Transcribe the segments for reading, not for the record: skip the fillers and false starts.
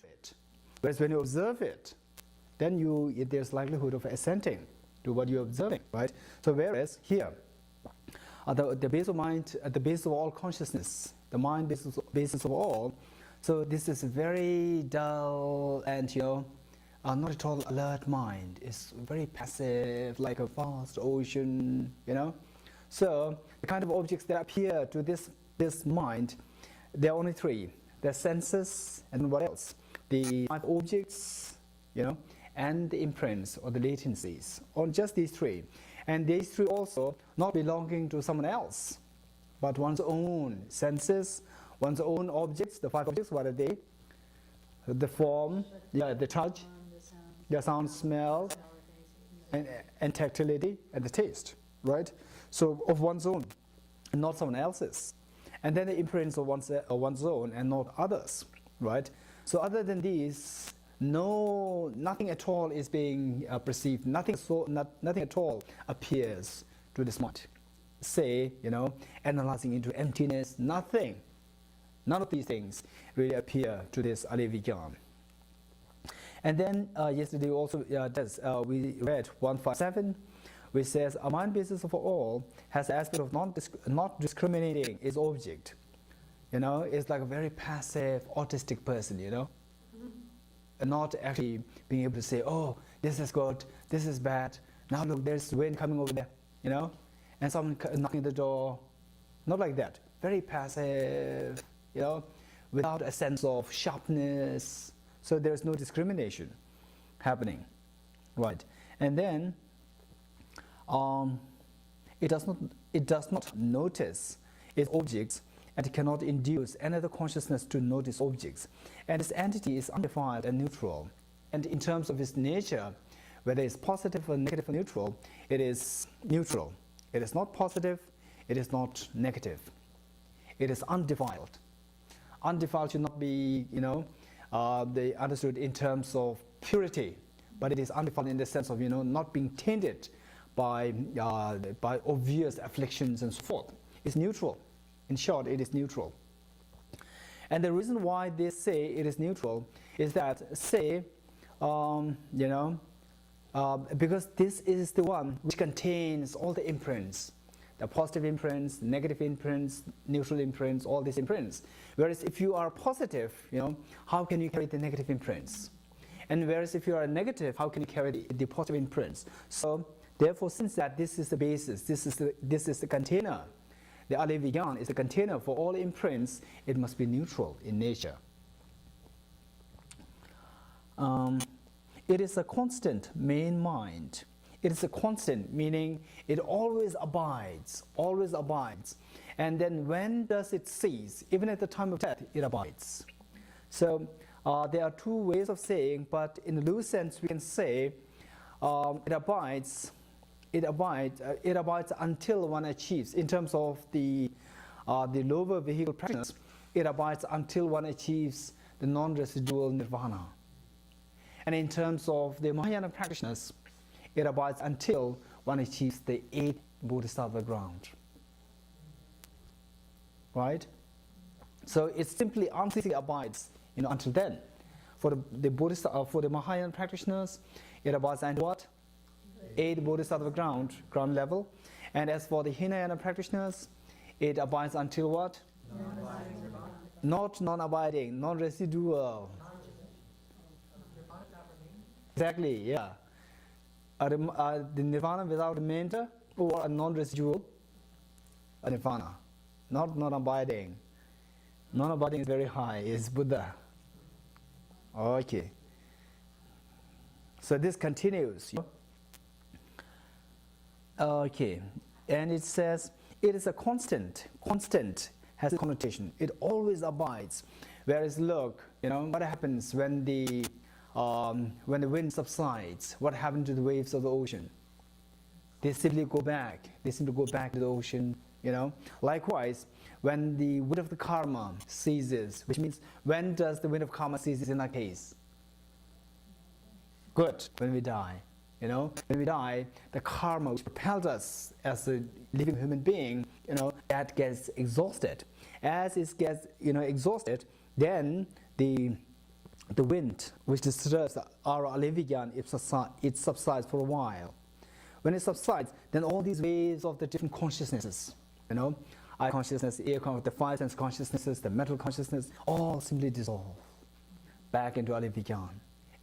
to it. Whereas when you observe it, then there's likelihood of assenting to what you're observing, right? So whereas here, the base of mind, at the base of all consciousness, the mind basis of all, so this is a very dull and, not at all alert mind. It's very passive, like a vast ocean, So the kind of objects that appear to this mind, there are only three. The senses and what else? The five objects, and the imprints or the latencies, on just these three. And these three also not belonging to someone else, but one's own senses, one's own objects. The five objects, what are they? The form, the touch, the sound, smell, and tactility, and the taste, right? So of one's own, and not someone else's. And then the imprints of one's own and not others, right? So other than these, nothing at all is being perceived. Nothing at all appears to this mind. Say, analyzing into emptiness. Nothing. None of these things really appear to this Alevigyan. And then yesterday also we read 157, which says a mind basis of all has the aspect of not discriminating its object. It's like a very passive, autistic person, and not actually being able to say, oh, this is good, this is bad, now look, there's wind coming over there, and someone knocking at the door. Not like that. Very passive, without a sense of sharpness. So there's no discrimination happening, right? And then it does not notice its objects, and it cannot induce another consciousness to notice objects. And this entity is undefiled and neutral. And in terms of its nature, whether it's positive or negative or neutral, it is neutral. It is not positive, it is not negative. It is undefiled. Undefiled should not be, understood in terms of purity, but it is undefiled in the sense of, not being tainted by obvious afflictions and so forth. It's neutral. In short, it is neutral. And the reason why they say it is neutral is that, because this is the one which contains all the imprints, the positive imprints, negative imprints, neutral imprints, all these imprints. Whereas if you are positive, how can you carry the negative imprints? And whereas if you are negative, how can you carry the positive imprints? So therefore, since that this is the basis, this is the container, the Alevigyan is the container for all imprints, it must be neutral in nature. It is a constant main mind. It is a constant, meaning it always abides, always abides. And then when does it cease? Even at the time of death, it abides. So there are two ways of saying, but in the loose sense, we can say it abides until one achieves. In terms of the lower vehicle practitioners, it abides until one achieves the non-residual nirvana. And in terms of the Mahayana practitioners, it abides until one achieves the 8th Bodhisattva ground. Right? So it simply unceasingly abides, until then. For the Mahayana practitioners, it abides until what? 8th Bodhisattva ground level. And as for the Hinayana practitioners, it abides until what? Not non-abiding, non-residual. Exactly, yeah. The nirvana without a mentor, or a non-residual nirvana. Not non-abiding. Non-abiding is very high, is Buddha. Okay. So this continues. Okay. And it says, it is a constant has a connotation. It always abides. Whereas look, what happens when the wind subsides? What happens to the waves of the ocean? They simply go back. They seem to go back to the ocean, Likewise, when the wind of the karma ceases, which means when does the wind of karma cease in our case? Good, when we die. When we die, the karma which propelled us as a living human being, that gets exhausted. As it gets, exhausted, then the the wind which disturbs our Alevigan, it subsides for a while. When it subsides, then all these waves of the different consciousnesses, eye consciousness, ear consciousness, the five sense consciousnesses, the mental consciousness, all simply dissolve back into Alevigan.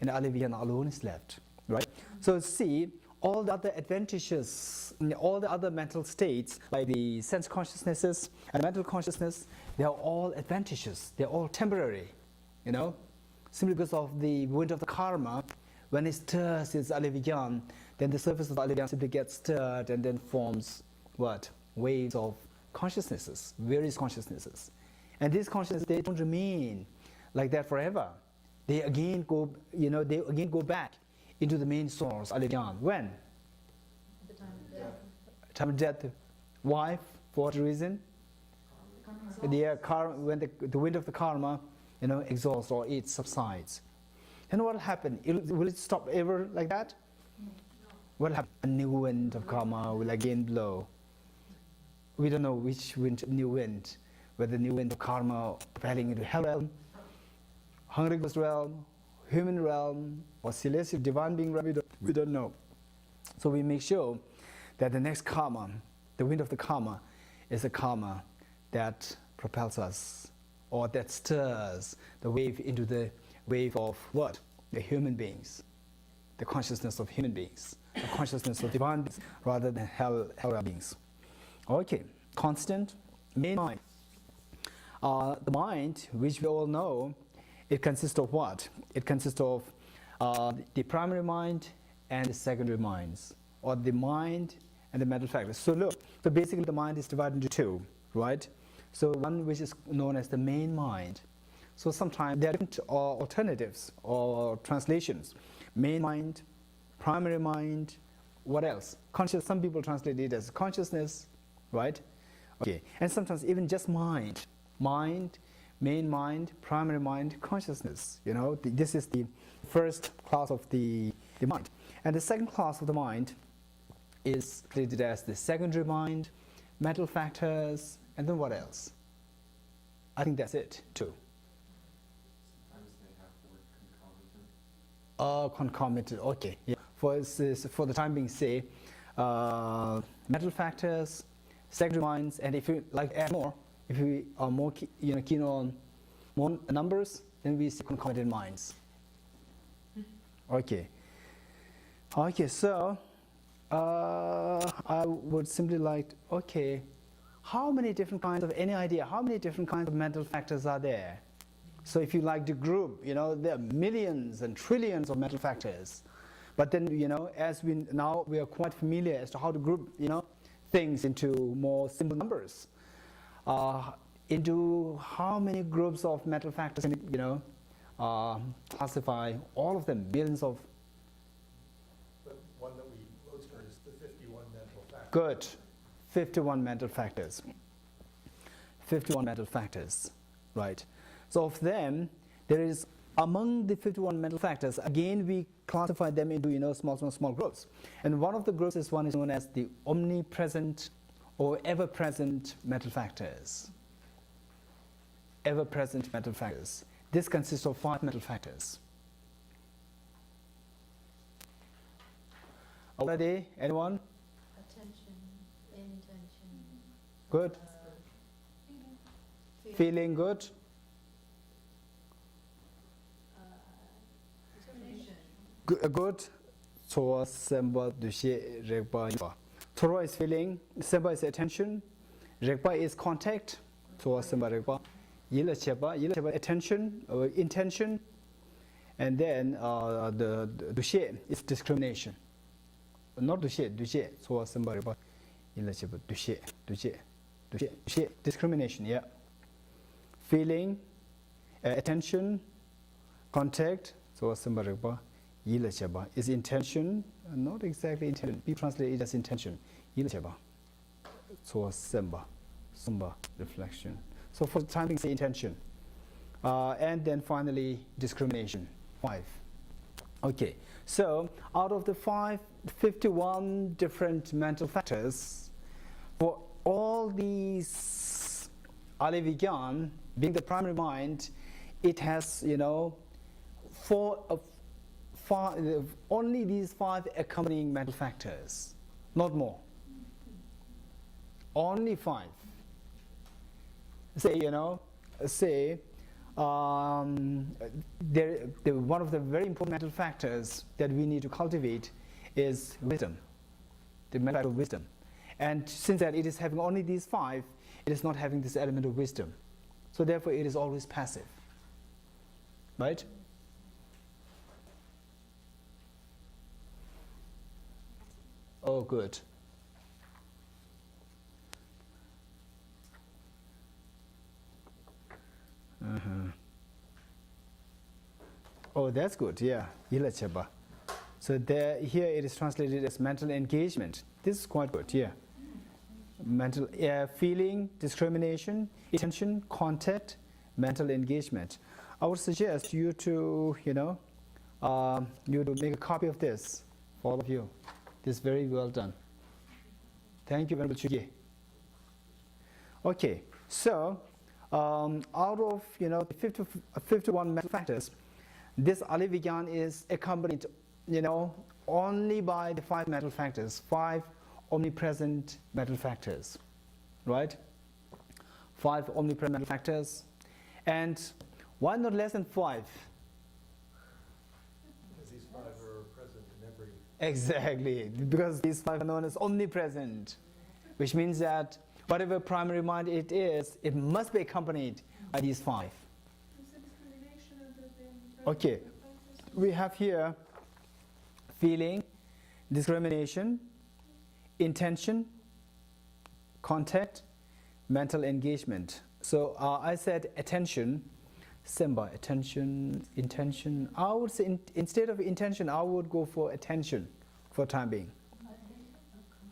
And Alevigan alone is left, right? So see, all the other advantages, all the other mental states, like the sense consciousnesses and mental consciousness, they are all advantageous. They're all temporary, simply because of the wind of the karma. When it stirs its Alevigan, then the surface of the Alevigan simply gets stirred and then forms what? Waves of consciousnesses, various consciousnesses. And these consciousnesses, they don't remain like that forever. They again go, they again go back into the main source, Alevigan. When? The time of death. Time of death. Why? For what reason? When the wind of the karma, exhausts or it subsides. And what will happen? Will it stop ever like that? No. What will happen? A new wind of karma will again blow. We don't know which new wind, whether the new wind of karma propelling into hell realm, hungry ghost realm, human realm, or celestial divine being realm, we don't know. So we make sure that the next karma, the wind of the karma, is a karma that propels us, or that stirs the wave into the wave of what? The human beings, the consciousness of human beings, the consciousness of divine beings, rather than hell beings. Okay, constant, main mind. The mind, which we all know, it consists of what? It consists of the primary mind and the secondary minds, or the mind and the mental factors. So look, so basically the mind is divided into two, right? So one which is known as the main mind. So sometimes there are different alternatives or translations. Main mind, primary mind, what else? Some people translate it as consciousness, right? Okay, and sometimes even just mind. Mind, main mind, primary mind, consciousness. This is the first class of the mind. And the second class of the mind is treated as the secondary mind, mental factors, and then what else? I think that's it too. Sometimes they have the word concomitant. Concomitant, okay. Yeah. For the time being, say mental factors, secondary minds, and if you like add more, if we are more keen on more numbers, then we see concomitant minds. Okay. Okay, so I would simply like, how many different kinds of, any idea, how many different kinds of mental factors are there? So if you like the group, there are millions and trillions of mental factors. But then, as we are quite familiar as to how to group, things into more simple numbers. Into how many groups of mental factors can classify all of them, billions of. The one that we most heard is the 51 mental factors. Good. 51 mental factors. 51 mental factors, right? So of them, there is, among the 51 mental factors, again we classify them into small groups. And one of the groups is known as the omnipresent or ever-present mental factors. Ever-present mental factors. This consists of 5 mental factors. Already, anyone? Attention, intention. Good. Feeling good. Determination. Good. Tsoa semba dushe regba yiba. Tsoa is feeling, semba is attention, regba is contact, tsoa semba regba. Yila cheba attention or intention, and then the dushe is discrimination. Not dushe, tsoa semba regba. Yila cheba dushe, discrimination, yeah. Feeling, attention, contact, tsoa semba regba. Yila cheba is intention, not exactly intention. Be translated as intention. Yila cheba, tsoa semba, reflection. So for the time being, say intention. And then finally, discrimination, 5. Okay, so out of the 51 different mental factors, for all these Alevigan, being the primary mind, it has, only these 5 accompanying mental factors, not more. Only 5. Say, one of the very important mental factors that we need to cultivate is wisdom, the mental factor of wisdom. And since that it is having only these 5, it is not having this element of wisdom. So therefore it is always passive. Right? Oh, good. Oh, that's good. Yeah. So here it is translated as mental engagement. This is quite good. Yeah. Mental feeling, discrimination, attention, contact, mental engagement. I would suggest you to, you to make a copy of this for all of you. This is very well done. Thank you very much. Okay, so out of 51 mental factors, this Alivigyan is accompanied, only by the 5 mental factors, 5 omnipresent mental factors, right? 5 omnipresent mental factors, and why not less than 5? Because these 5 are present in every... Exactly, because these 5 are known as omnipresent, which means that whatever primary mind it is, it must be accompanied by these 5. Okay, we have here feeling, discrimination, intention, contact, mental engagement. So I said attention, Simba, attention, intention. I would say instead of intention, I would go for attention for time being.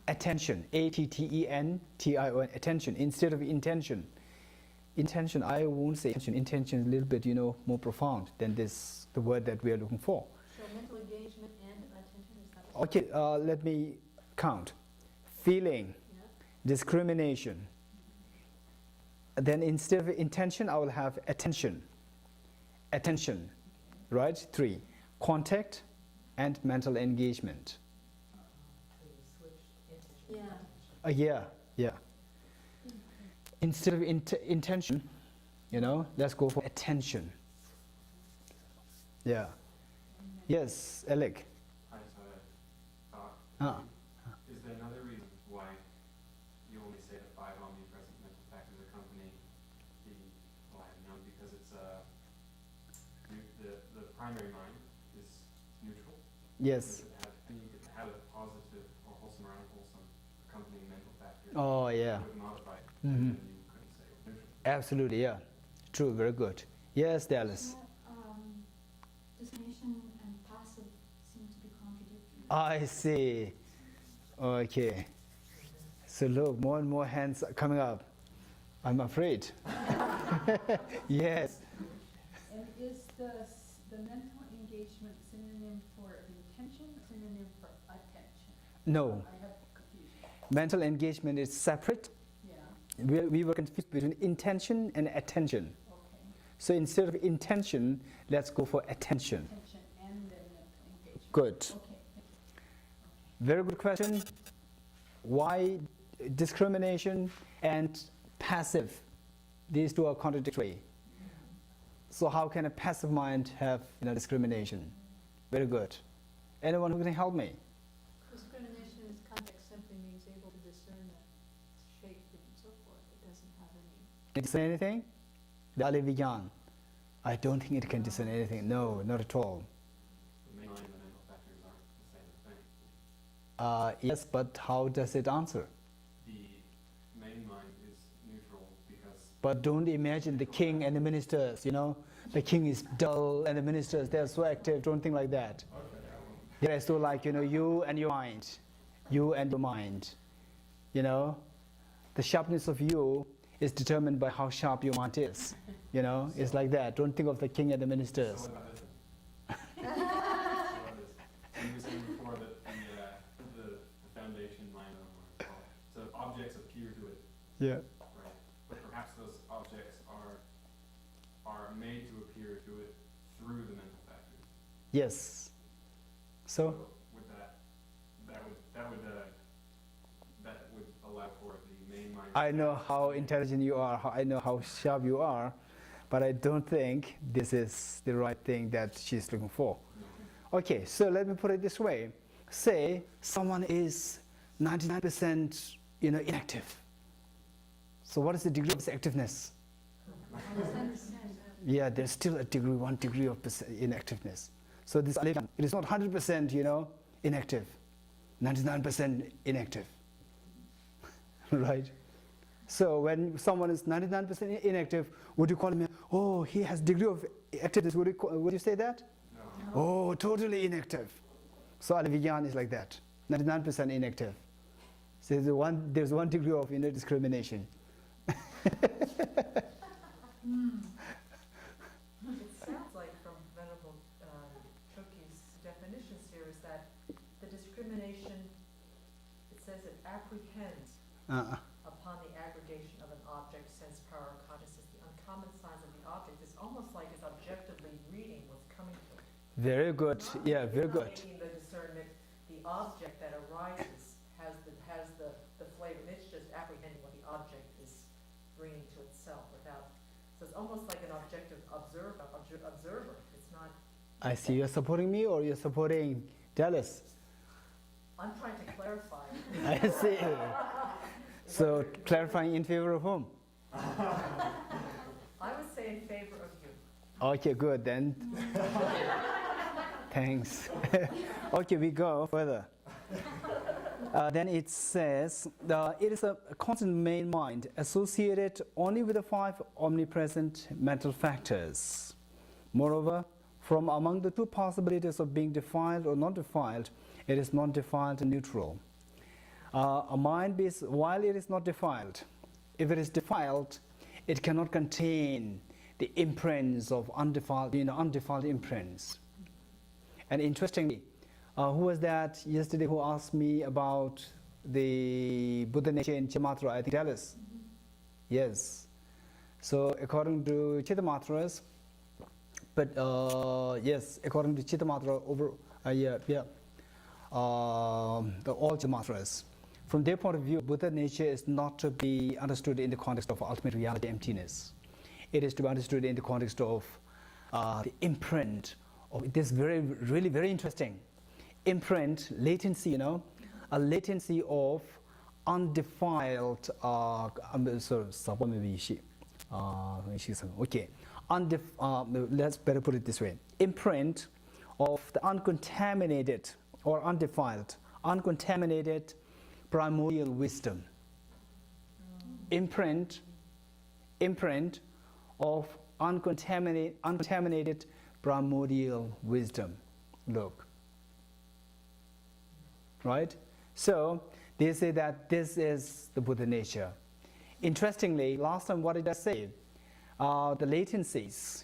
Attention, A-T-T-E-N-T-I-O-N, attention, instead of intention. Intention, I won't say intention. Intention is a little bit, more profound than the word that we are looking for. So mental engagement and attention is that? Okay, let me count. Feeling, discrimination. Then instead of intention, I will have attention. Attention, right? 3. Contact and mental engagement. Yeah. Yeah. Instead of intention, let's go for attention. Yeah. Yes, Alec. I just had a thought. Is there another reason why you only say the 5 omnipresent mental factors accompany the Alivigyan? Because it's the primary mind is neutral. Yes. You could have a positive or wholesome or unwholesome accompanying mental factor. Oh, yeah. Would modify it. Mm-hmm. And you couldn't say neutral. Absolutely, yeah. True, very good. Yes, Dallas. Discrimination and passive seem to be contradictory. I see. Okay. So look, more and more hands are coming up. I'm afraid. Yes. And is the mental engagement synonym for intention, synonym for attention? No. I have confusion. Mental engagement is separate. Yeah. We were confused between intention and attention. Okay. So instead of intention, let's go for attention. Attention and then mental engagement. Good. Okay. Very good question. Why discrimination and passive? These 2 are contradictory. So how can a passive mind have discrimination? Very good. Anyone who can help me? Discrimination in its context simply means able to discern that shape and so forth. It doesn't have any. Can it discern anything? The Alivigyan. I don't think it can discern anything. No, not at all. The main mind and the mental factors aren't the same thing. Yes, but how does it answer? The main mind is neutral because But don't imagine the king and the ministers, The king is dull and the ministers, they're so active. Don't think like that. They're so like, you and your mind. You and your mind. The sharpness of you is determined by how sharp your mind is. It's like that. Don't think of the king and the ministers. So what about this one? So what about this? You were saying before that the foundation mind, I don't know what to call it. So objects appear to it, Yeah. right? But perhaps those objects are made to appear to it through the mental factors. Yes. So With that would allow for the main mind. I know how intelligent you are, I know how sharp you are, but I don't think this is the right thing that she's looking for. Okay, so let me put it this way. Say someone is 99% inactive. So what is the degree of his activeness? Yeah, there's still a degree, 1 degree of inactiveness. So this it is not 100% inactive, 99% inactive. Right? So when someone is 99% inactive, would you call him, oh, he has degree of activeness, would you say that? No. Oh, totally inactive. So Alivigyan is like that, 99% inactive. So there's one degree of discrimination. It sounds like from Venerable Choki's definitions here is that the discrimination, it says it apprehends upon the aggregation of an object, sense, power, consciousness, the uncommon signs of the object. It's almost like it's objectively reading what's coming to it. Very good. Yeah, very good. It's not making the discernment. The object that arises has the flavor. It's just apprehending what the object is bringing to itself without. So it's almost like an objective observer. It's not. I see you're supporting me or you're supporting Dallas. I'm trying to clarify. I see. So clarifying in favor of whom? I would say in favor of you. Okay, good then. Thanks. Okay, we go further. Then it says, it is a constant main mind associated only with the 5 omnipresent mental factors. Moreover, from among the 2 possibilities of being defiled or not defiled, it is non-defiled and neutral. A mind based, while it is not defiled, if it is defiled, it cannot contain the imprints of undefiled imprints. And interestingly, who was that yesterday who asked me about the Buddha nature in Chittamatra? I think Dallas. Yes. So according to Chittamatras, but yes, according to Chittamatra all Chittamatras, from their point of view, Buddha nature is not to be understood in the context of ultimate reality, emptiness. It is to be understood in the context of the imprint of this really very interesting imprint, latency, a latency of undefiled, let's better put it this way, imprint of the uncontaminated or undefiled, uncontaminated primordial wisdom. Imprint of uncontaminated primordial wisdom. Look. Right? So they say that this is the Buddha nature. Interestingly, last time what did I say? The latencies,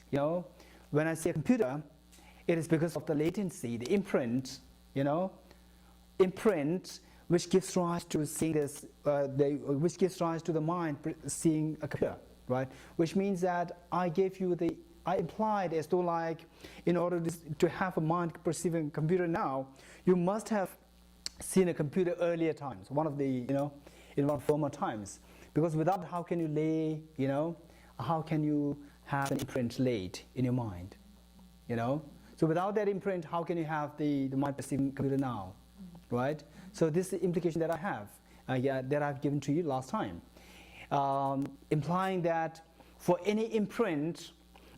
when I say a computer, it is because of the latency, the imprint, imprint which gives rise to seeing this, which gives rise to the mind seeing a computer, right? Which means that I implied as though like, in order to have a mind perceiving a computer now, you must have seen a computer earlier times, in one of former times. Because without, how can you lay, how can you have an imprint laid in your mind, So without that imprint, how can you have the mind perceiving computer now, right? So this is the implication that I have, that I've given to you last time, implying that for any imprint,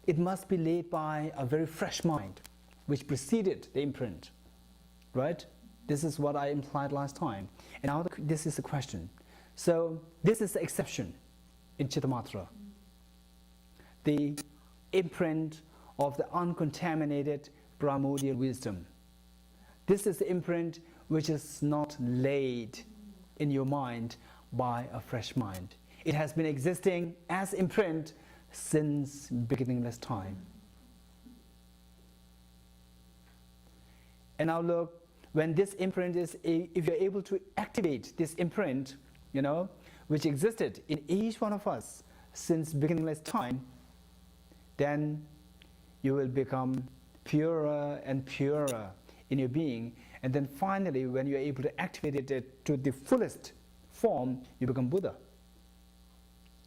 it must be laid by a very fresh mind, which preceded the imprint, right? This is what I implied last time. And now this is the question. So this is the exception in Chittamatra. The imprint of the uncontaminated primordial wisdom. This is the imprint which is not laid in your mind by a fresh mind. It has been existing as imprint since beginningless time. And now look, when this imprint is, if you're able to activate this imprint, which existed in each one of us since beginningless time, then you will become purer and purer in your being, and then finally when you're able to activate it to the fullest form, you become Buddha.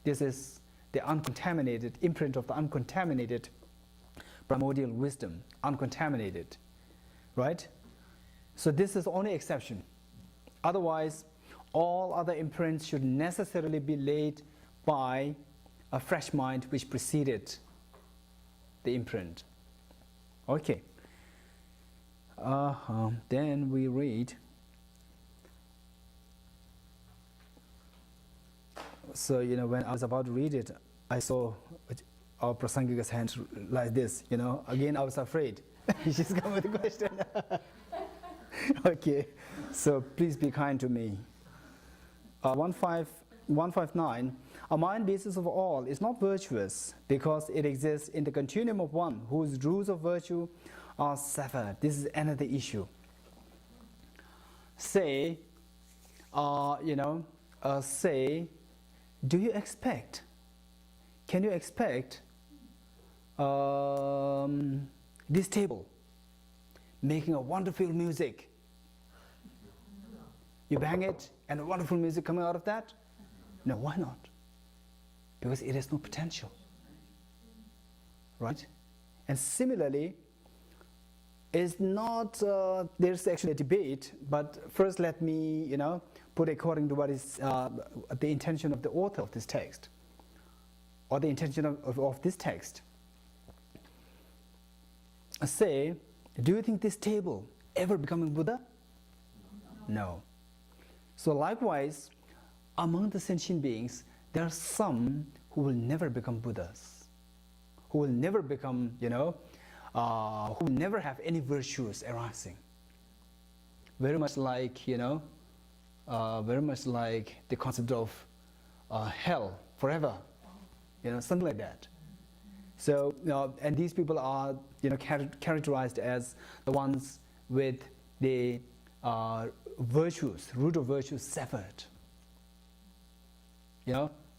This is the uncontaminated imprint of the uncontaminated primordial wisdom, uncontaminated, right? So this is only exception. Otherwise, all other imprints should necessarily be laid by a fresh mind which preceded the imprint. Okay. Then we read. So, when I was about to read it, I saw our Prasangika's hand like this, Again, I was afraid. She's come with a question. Okay. So, please be kind to me. 159. A mind basis of all is not virtuous because it exists in the continuum of one whose rules of virtue are severed. This is another issue. Say, do you expect, can you expect this table making a wonderful music? You bang it and a wonderful music coming out of that? No, why not? Because it has no potential, right? And similarly, is not, there's actually a debate, but first let me, put according to what is the intention of the author of this text, or the intention of this text. Say, do you think this table ever becoming Buddha? No. So likewise, among the sentient beings, there are some who will never become Buddhas, who will never become, who will never have any virtues arising. Very much like, very much like the concept of hell forever, something like that. So, and these people are, characterized as the ones with the virtues, root of virtues severed.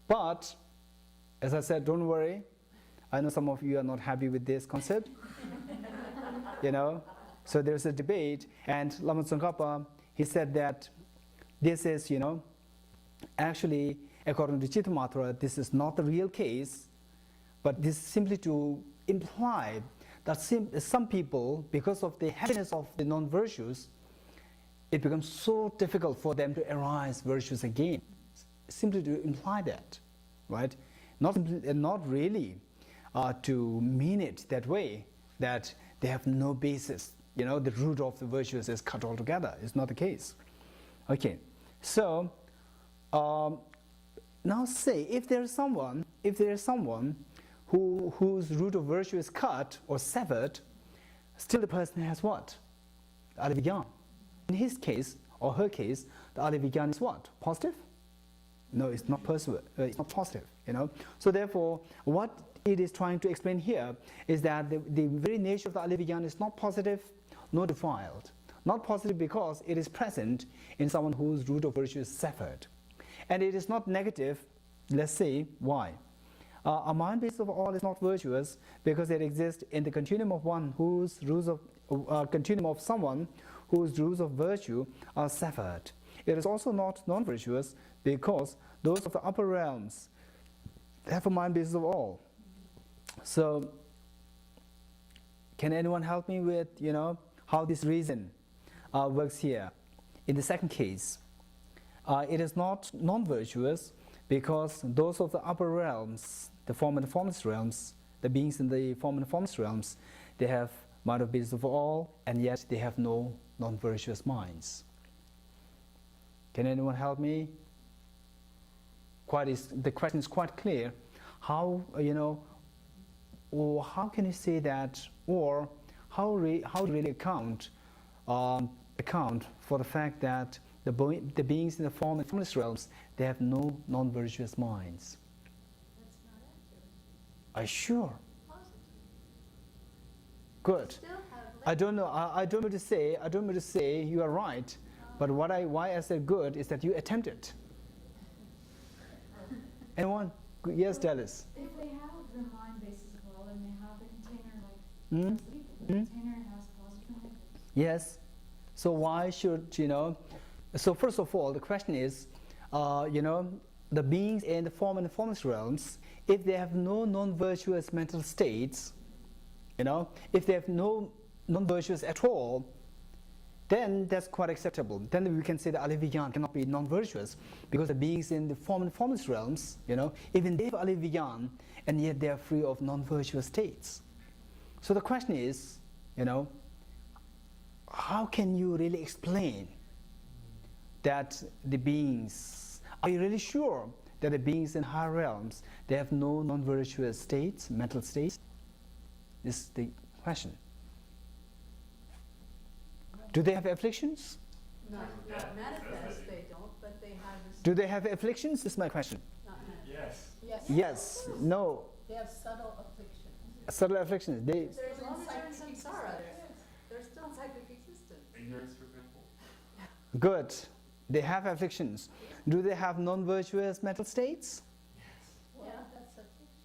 But, as I said, don't worry. I know some of you are not happy with this concept. So there's a debate, and Lama Tsongkhapa, he said that this is, actually, according to Chittamatra, this is not the real case, but this is simply to imply that some people, because of the heaviness of the non-virtues, it becomes so difficult for them to arise virtues again. Simply to imply that, right? Not really to mean it that way, that they have no basis. The root of the virtues is cut altogether. It's not the case. Okay, so now say if there is someone whose root of virtue is cut or severed, still the person has what? Alivigyan. In his case or her case, the Alivigyan is what? Positive? No, it's not it's not positive. So therefore, what it is trying to explain here is that the very nature of the Alivigyan is not positive nor defiled. Not positive because it is present in someone whose root of virtue is severed. And it is not negative. Let's say why. A mind basis of all is not virtuous because it exists in the continuum of one whose rules of continuum of someone whose rules of virtue are severed. It is also not non-virtuous because those of the upper realms have a mind basis of all. So, can anyone help me with, how this reason works here? In the second case, it is not non-virtuous because those of the upper realms, the form and formless realms, the beings in the form and formless realms, they have mind of basis of all, and yet they have no non-virtuous minds. Can anyone help me? The question is quite clear. How, or how can you say that, or how really account for the fact that the beings in the form and formless realms, they have no non-virtuous minds? That's not accurate. Are you sure? Positive. Good. Still have I don't know. I don't mean to say you are right, but why I said good is that you attempted. Anyone? Yes, Dallas. If they have the mind basis of all and they have a container like Hmm? most people, container has positive and negative. Yes. So why should, so first of all, the question is, the beings in the form and the formless realms, if they have no non-virtuous mental states, if they have no non-virtuous at all, then that's quite acceptable. Then we can say that Alivigyan cannot be non-virtuous, because the beings in the form and formless realms, even they have Alivigyan, and yet they are free of non-virtuous states. So the question is, how can you really explain that the beings, are you really sure that the beings in higher realms, they have no non-virtuous states, mental states? This is the question. Do they have afflictions? Not manifest, they don't, but they have this. Do they have afflictions? This is my question. Not manifest. Yes. Yes, no, They have subtle affliction. subtle afflictions. They, As long as they're in samsara, they're still in cyclic existence. Ignorance, for example. good. They have afflictions. Do they have non-virtuous mental states? Well, Yeah. that's affliction.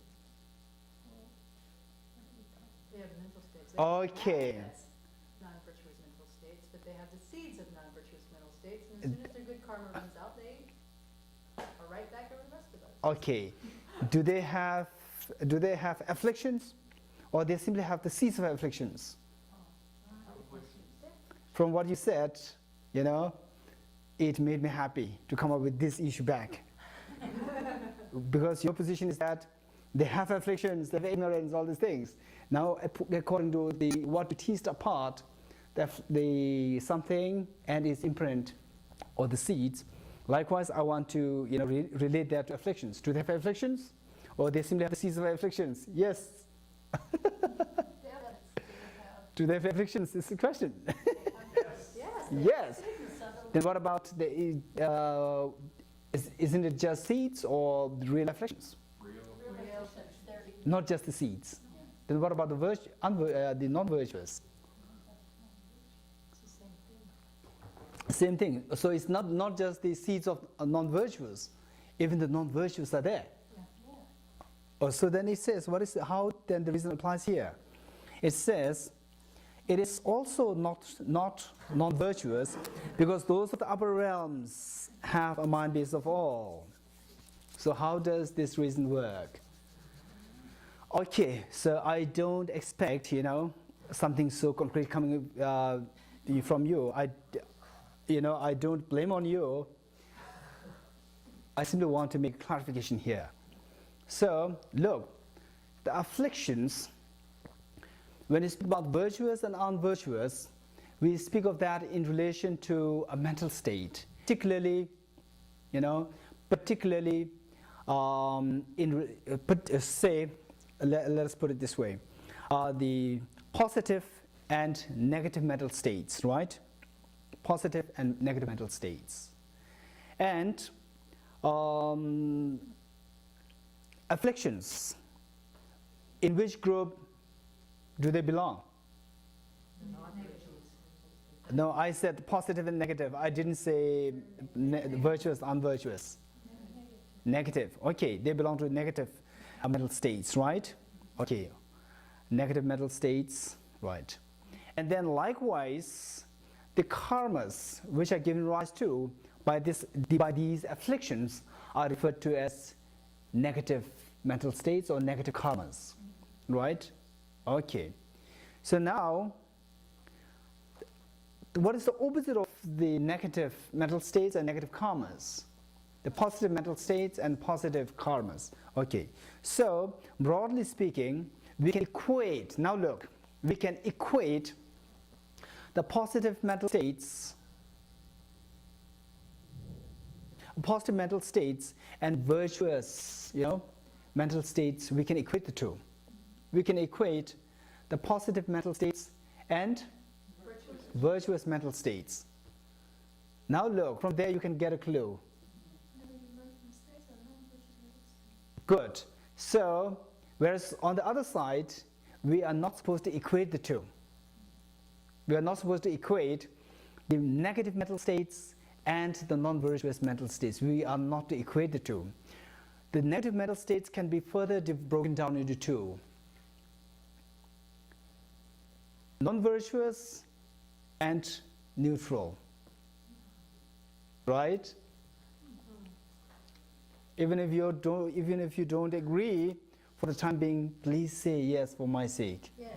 Well, They have mental states. They don't Okay. manifest non-virtuous mental states, but they have the seeds of non-virtuous mental states, and as soon as their good karma runs out, they are right back over the rest of us. Okay. Do they have afflictions, or they simply have the seeds of afflictions? From what you said, it made me happy to come up with this issue back. Because your position is that they have afflictions, they have ignorance, all these things. Now, according to what we teased apart, the something and its imprint, or the seeds, likewise, I want to relate that to afflictions. Do they have afflictions? Or they simply have the seeds of afflictions? Yes. Do they have afflictions? This is the question. Yes. Yes. Then what about isn't it just seeds or real afflictions? Real. Not just the seeds. Then what about the non-virtuous? It's the same thing. Same thing. So it's not just the seeds of non-virtuous. Even the non-virtuous are there. Oh, so then it says, how then the reason applies here? It says, it is also not non-virtuous, because those of the upper realms have a mind base of all. So how does this reason work? Okay, so I don't expect, something so concrete coming from you. I don't blame on you. I simply want to make clarification here. So, look, the afflictions, when we speak about virtuous and unvirtuous, we speak of that in relation to a mental state, particularly, let us put it this way, the positive and negative mental states, right? Positive and negative mental states. And afflictions, in which group do they belong? No, I said positive and negative. I didn't say virtuous, unvirtuous. Negative. Okay, they belong to negative mental states, right? Okay, negative mental states, right. And then likewise, the karmas which are given rise to by these afflictions are referred to as negative mental states or negative karmas, right? Okay. So now, what is the opposite of the negative mental states and negative karmas? The positive mental states and positive karmas. Okay. So, broadly speaking, we can equate, now look, we can equate the positive mental states and virtuous, mental states, we can equate the two. We can equate the positive mental states and virtuous mental states. Now look, from there you can get a clue. Good. So, whereas on the other side, we are not supposed to equate the two. We are not supposed to equate the negative mental states and the non-virtuous mental states. We are not to equate the two. The negative mental states can be further broken down into two. non-virtuous and neutral, right? Even if you don't agree, for the time being, please say yes for my sake. Yes.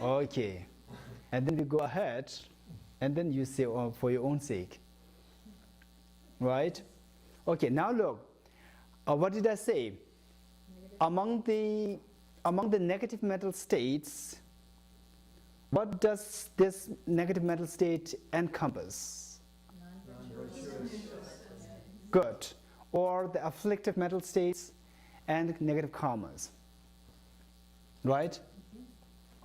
Okay, and then you go ahead, and then you say for your own sake, right? Okay, now look, what did I say? Among the negative mental states, what does this negative mental state encompass? Good. Or the afflictive mental states and negative karmas. Right?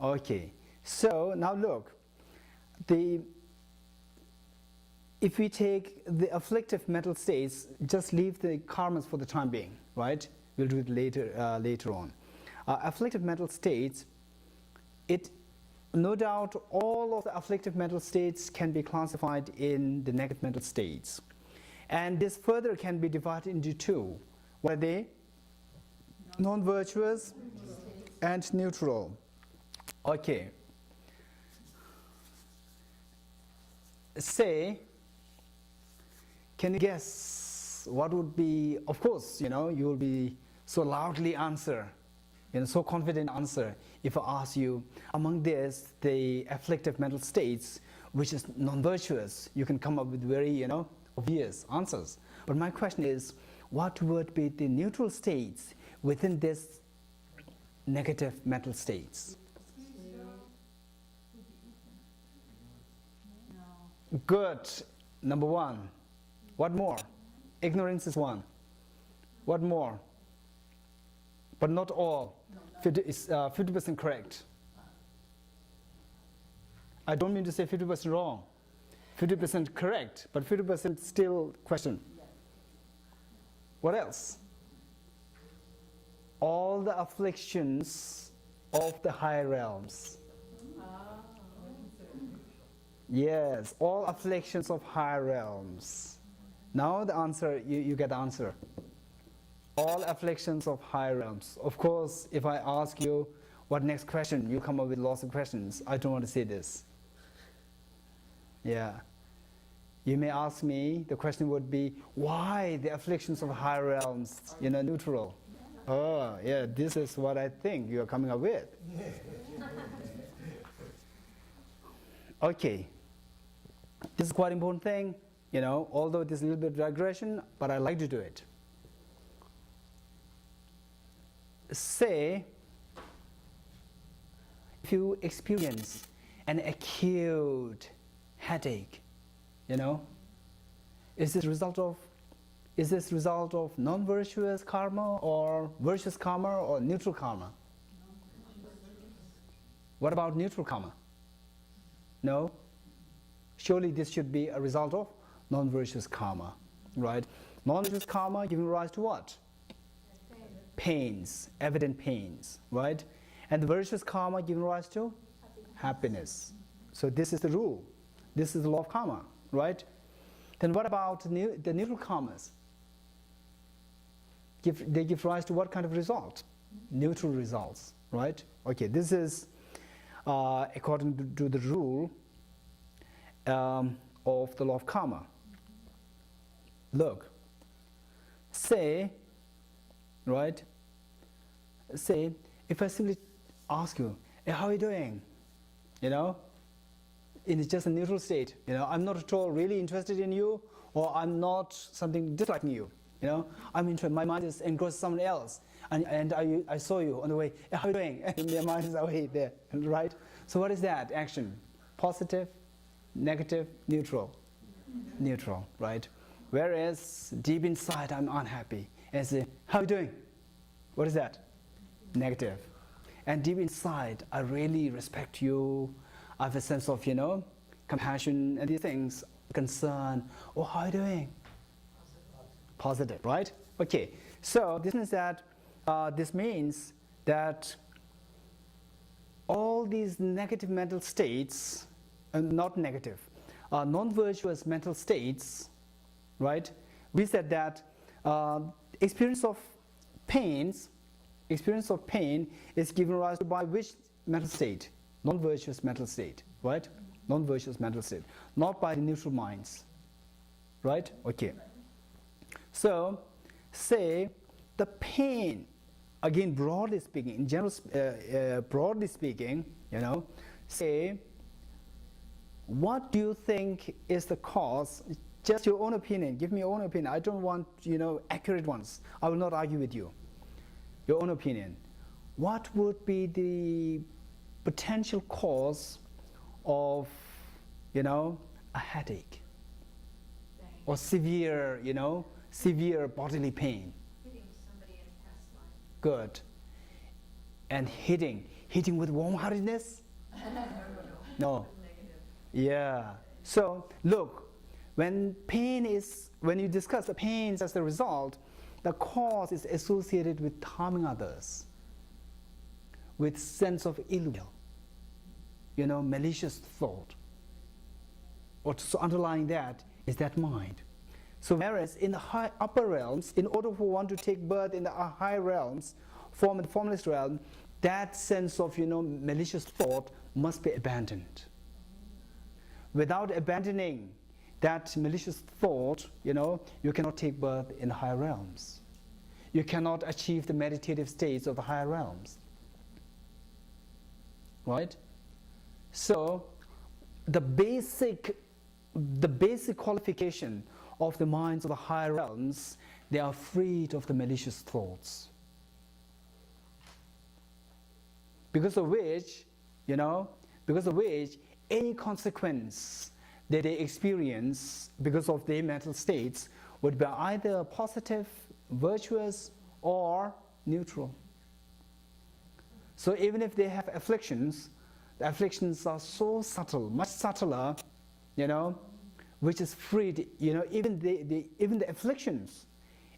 Okay. So now look, if we take the afflictive mental states, just leave the karmas for the time being, right? We'll do it later on. Afflictive mental states, no doubt all of the afflictive mental states can be classified in the negative mental states. And this further can be divided into two. What are they? Non-virtuous and neutral. Okay. Say, can you guess what would be, of course, you will be so loudly answer, so confident answer if I ask you, among this, the afflictive mental states, which is non-virtuous, you can come up with very, obvious answers. But my question is, what would be the neutral states within this negative mental states? Good. Number one. What more? Ignorance is one. What more? But not all. 50% correct. I don't mean to say 50% wrong. 50% correct, but 50% still question. What else? All the afflictions of the higher realms. Yes, all afflictions of higher realms. Now the answer, you get the answer. All afflictions of higher realms. Of course, if I ask you what next question, you come up with lots of questions. I don't want to say this. Yeah. You may ask me, the question would be, why the afflictions of higher realms, neutral? Oh, yeah, this is what I think you're coming up with. Okay. This is quite an important thing, although it is a little bit of digression, but I like to do it. Say, if you experience an acute headache, is this result of non-virtuous karma or virtuous karma or neutral karma? What about neutral karma? No? Surely this should be a result of non-virtuous karma, right? Non-virtuous karma giving rise to what? Pains, evident pains, right? And the virtuous karma giving rise to happiness. So this is the rule. This is the law of karma, right? Then what about the neutral karmas? They give rise to what kind of result? Neutral results, right? Okay, this is according to the rule of the law of karma. Look, say, right? Say, if I simply ask you, hey, how are you doing? It's just a neutral state. I'm not at all really interested in you, or I'm not something disliking you. I'm interested. My mind is engrossed in someone else, and I saw you on the way. Hey, how are you doing? And my mind is away there, right? So what is that action? Positive, negative, neutral. Neutral, right? Whereas deep inside, I'm unhappy. And I say, how are you doing? What is that? Negative. And deep inside, I really respect you. I have a sense of, compassion and these things, concern. Oh, how are you doing? Positive, right? Okay. So this means that all these negative mental states, not negative, non-virtuous mental states, right? We said that experience of pain is given rise to by which mental state? non-virtuous mental state, right? Non-virtuous mental state, not by the neutral minds, right? Okay. So, say the pain, again, broadly speaking, in general, broadly speaking, you know, say, what do you think is the cause? Just your own opinion. Give me your own opinion. I don't want, you know, accurate ones. I will not argue with you. Your own opinion. What would be the potential cause of, you know, a headache or severe, you know, severe bodily pain? Hitting somebody in past life. Good. And hitting with warm-heartedness? No. Yeah. So look, when you discuss the pains as the result, the cause is associated with harming others, with sense of ill will, you know, malicious thought. So underlying that is that mind. So whereas in the upper realms, in order for one to take birth in the high realms, form and formless realm, that sense of, you know, malicious thought must be abandoned. Without abandoning that malicious thought, you know, you cannot take birth in the higher realms. You cannot achieve the meditative states of the higher realms. Right? So, the basic qualification of the minds of the higher realms, they are freed of the malicious thoughts. Because of which, you know, any consequence that they experience because of their mental states would be either positive, virtuous, or neutral. So even if they have afflictions, the afflictions are so subtle, much subtler, you know, which is freed, you know, even the afflictions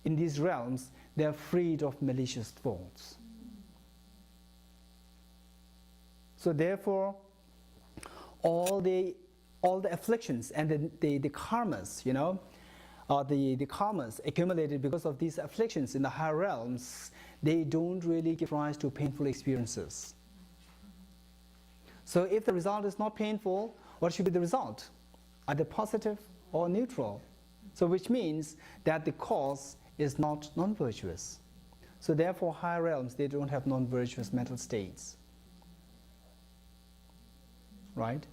in these realms, they are freed of malicious thoughts. So therefore, all the afflictions and the karmas, you know, the karmas accumulated because of these afflictions in the higher realms, they don't really give rise to painful experiences. So if the result is not painful, what should be the result? Either positive or neutral. So which means that the cause is not non-virtuous. So therefore, higher realms, they don't have non-virtuous mental states. Right?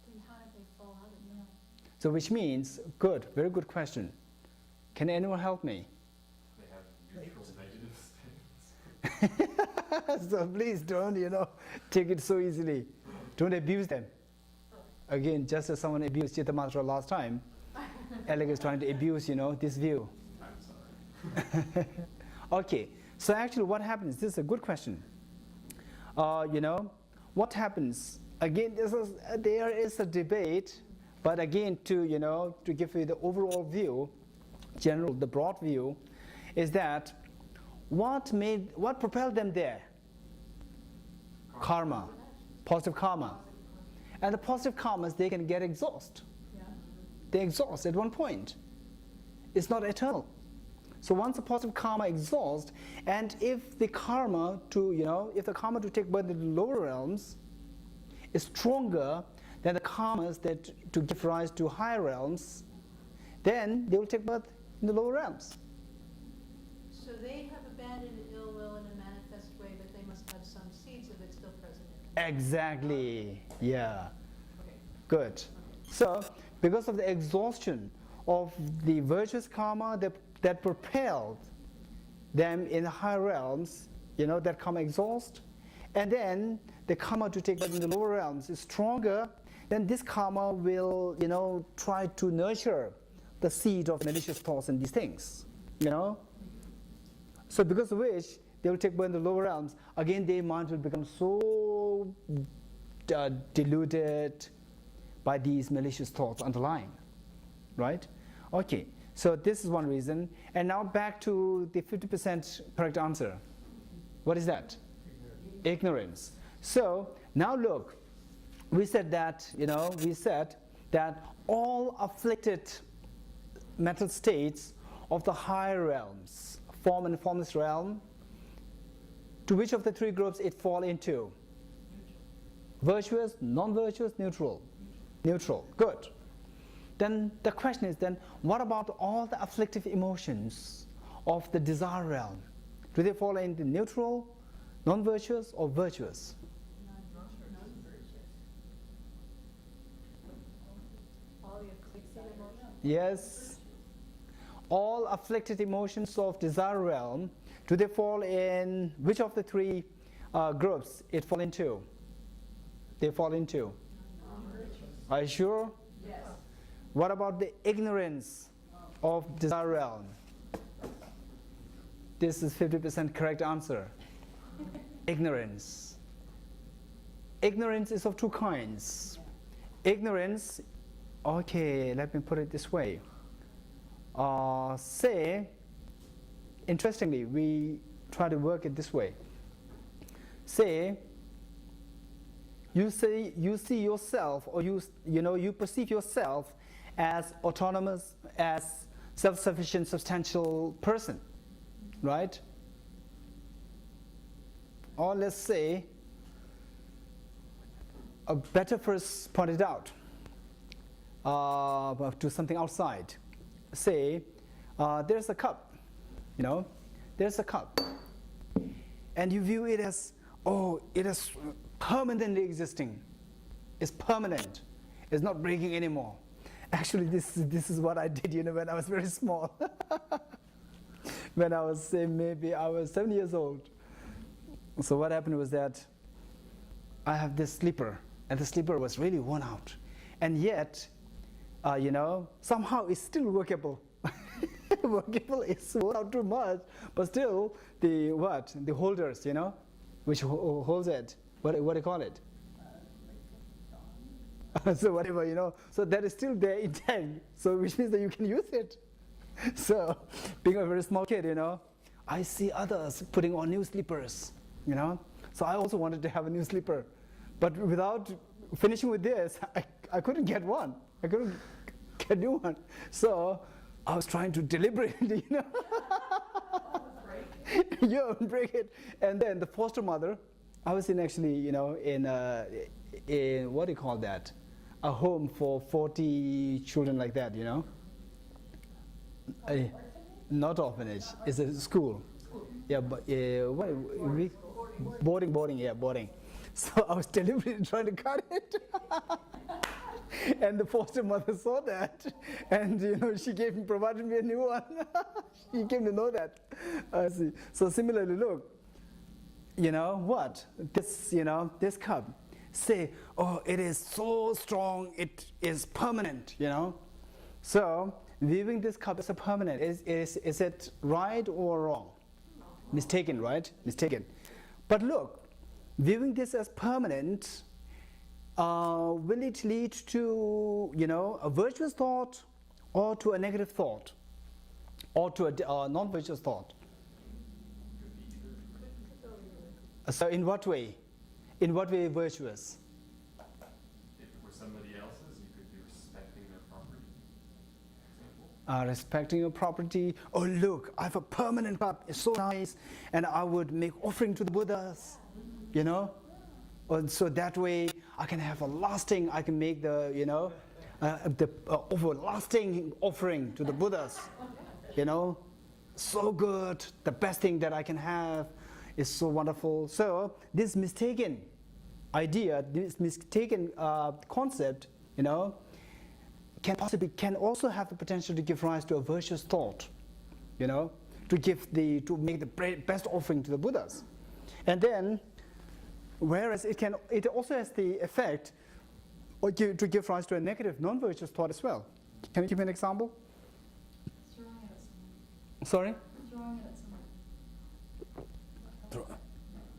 Then how did they fall out of that? So which means, good, very good question. Can anyone help me? They have neutral negative states. So please don't, you know, take it so easily. Don't abuse them. Again, just as someone abused Chittamantra last time, Alec is trying to abuse, you know, this view. I'm sorry. Okay, so actually what happens, this is a good question. You know, what happens, again, there is a debate, but again, to give you the overall view, the broad view, is that what propelled them there? Karma, positive karma. And the positive karmas, they can get exhaust. Yeah. They exhaust at one point. It's not eternal. So once the positive karma exhausts, and if the karma to take birth in the lower realms is stronger than the karmas that to give rise to higher realms, then they will take birth in the lower realms. So they have abandoned ill will in a manifest way, but they must have some seeds of it still present in them. Exactly. Yeah. Okay. Good. So because of the exhaustion of the virtuous karma that propelled them in the higher realms, that karma exhaust, and then the karma to take birth in the lower realms is stronger, then this karma will, try to nurture the seed of malicious thoughts and these things, So because of which they will take birth in the lower realms, again their mind will become so deluded by these malicious thoughts underlying, right? Okay, so this is one reason. And now back to the 50% correct answer. What is that? Ignorance. So now look, we said that, all afflicted mental states of the higher realms, form and formless realm, to which of the three groups it fall into? Virtuous, non-virtuous, neutral. Neutral, good. Then the question is then, what about all the afflictive emotions of the desire realm? Do they fall in the neutral, non-virtuous, or virtuous? All the afflicted emotions. Yes. All afflicted emotions of desire realm, do they fall in which of the three groups it fall into? They fall into. Are you sure? Yes. What about the ignorance of desire realm? This is 50% correct answer. Ignorance. Ignorance is of two kinds. Ignorance, okay, let me put it this way. Say, interestingly, we try to work it this way. Say, you see yourself, or you perceive yourself as autonomous, as self-sufficient, substantial person, right? Or let's say, a better first point it out to something outside. Say, there's a cup, there's a cup, and you view it as, oh, it is permanently existing. It's permanent. It's not breaking anymore. Actually, this is what I did, when I was very small. When I was, say, maybe I was 7 years old. So what happened was that I have this slipper, and the slipper was really worn out. And yet, somehow it's still workable. Workable, it's worn out too much, but still, the holders, which holds it, what do you call it? So whatever, so that is still there intact, so which means that you can use it. So, being a very small kid, I see others putting on new slippers, so I also wanted to have a new slipper, but without finishing with this, I couldn't get one. I couldn't get a new one. So I was trying to deliberately, break it. And then the foster mother, I was in actually, in what do you call that? A home for 40 children like that, Not orphanage, it's a school. Yeah, but boarding. So I was deliberately trying to cut it. And the foster mother saw that, and she provided me a new one. She came to know that. See. So similarly, look, this cup, say, oh, it is so strong, it is permanent, So viewing this cup as a permanent, is it right or wrong? Mistaken, right? Mistaken. But look, viewing this as permanent, will it lead to, a virtuous thought, or to a negative thought, or to a non-virtuous thought? So in what way? In what way virtuous? If it were somebody else's, you could be respecting their property, for example. Respecting your property. Oh, look, I have a permanent cup. It's so nice, and I would make offering to the Buddhas, So that way, I can have I can make the, everlasting offering to the Buddhas, So good, the best thing that I can have is so wonderful. So this mistaken idea, this mistaken concept, can also have the potential to give rise to a virtuous thought, to make the best offering to the Buddhas. And then, whereas it also has the effect to give rise to a negative, non-virtuous thought as well. Can you give me an example? Throwing it at someone. Sorry? Throwing it at someone.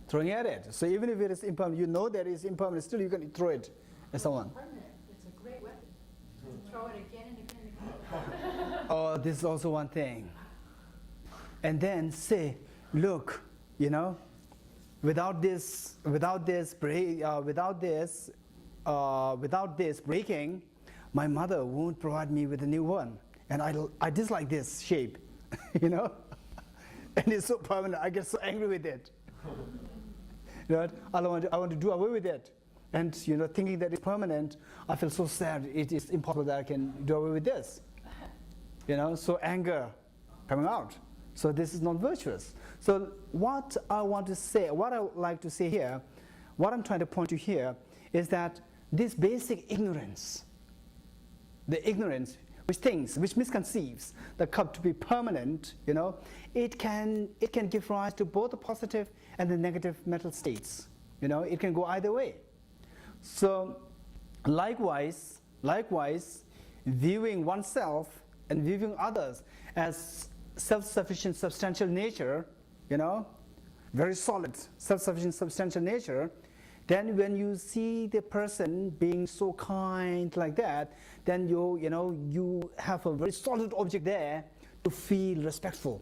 Throwing at it. So even if it is impermanent, that it's impermanent, still you can throw it at someone. Permanent. It's a great weapon. Throw it again and again and again. Oh, this is also one thing. And then say, look, without this breaking, my mother won't provide me with a new one, and I dislike this shape, and it's so permanent. I get so angry with it. I want to do away with it. and thinking that it's permanent, I feel so sad. It is impossible that I can do away with this. So anger coming out. So this is not virtuous. So what I want to say, what I would like to say here, what I'm trying to point to here is that this basic ignorance, the ignorance which thinks, which misconceives the cup to be permanent, it can give rise to both the positive and the negative mental states. It can go either way. So likewise, viewing oneself and viewing others as self-sufficient, substantial nature, very solid, self-sufficient, substantial nature, then when you see the person being so kind like that, then you have a very solid object there to feel respectful.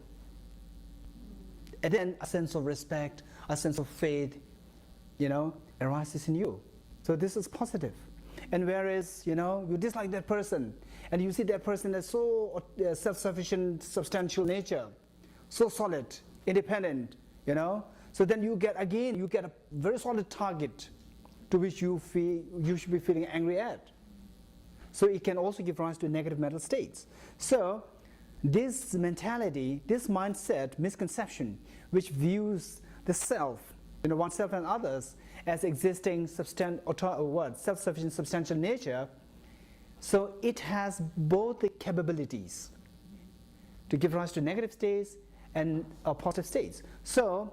And then a sense of respect, a sense of faith, arises in you. So this is positive. And whereas, you dislike that person, and you see that person as so self-sufficient, substantial nature, so solid, independent, so then you get a very solid target to which you should be feeling angry at. So it can also give rise to negative mental states. So this mentality, this mindset, misconception, which views the self, oneself and others as existing self-sufficient, substantial nature, so it has both the capabilities to give rise to negative states and positive states. So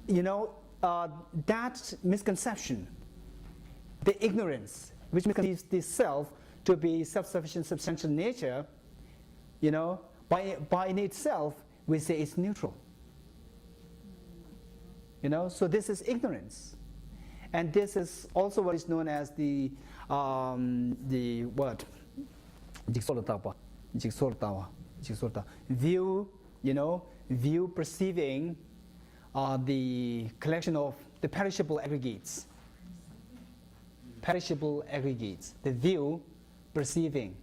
that misconception, the ignorance, which misconceives the self to be self-sufficient, substantial nature, by in itself, we say it's neutral. So this is ignorance, and this is also what is known as the word view perceiving the collection of the perishable aggregates. Perishable aggregates. The view perceiving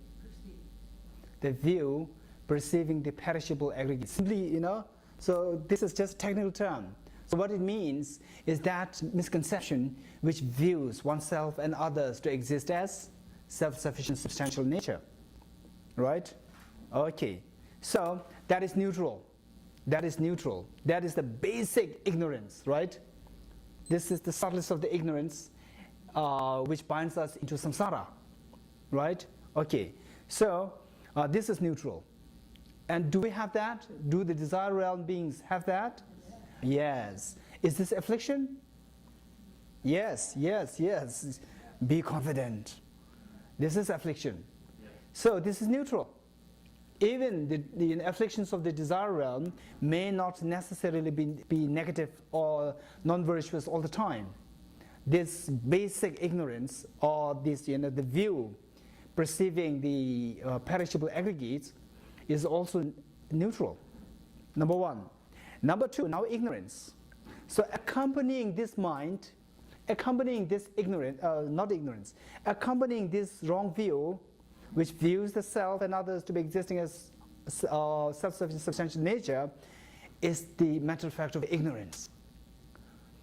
the perishable aggregates. Simply, so this is just a technical term. So what it means is that misconception which views oneself and others to exist as self-sufficient, substantial nature. Right? Okay. So that is neutral. That is neutral. That is the basic ignorance, right? This is the subtlest of the ignorance which binds us into samsara, right? Okay. So this is neutral. And do we have that? Do the desire realm beings have that? Yes. Is this affliction? Yes. Be confident. This is affliction. So this is neutral. Even the afflictions of the desire realm may not necessarily be negative or non-virtuous all the time. This basic ignorance, or this the view perceiving the perishable aggregates, is also neutral. Number one. Number two, now ignorance. So accompanying this mind, accompanying this accompanying this wrong view, which views the self and others to be existing as self-sufficient, substantial nature, is the mental factor of ignorance.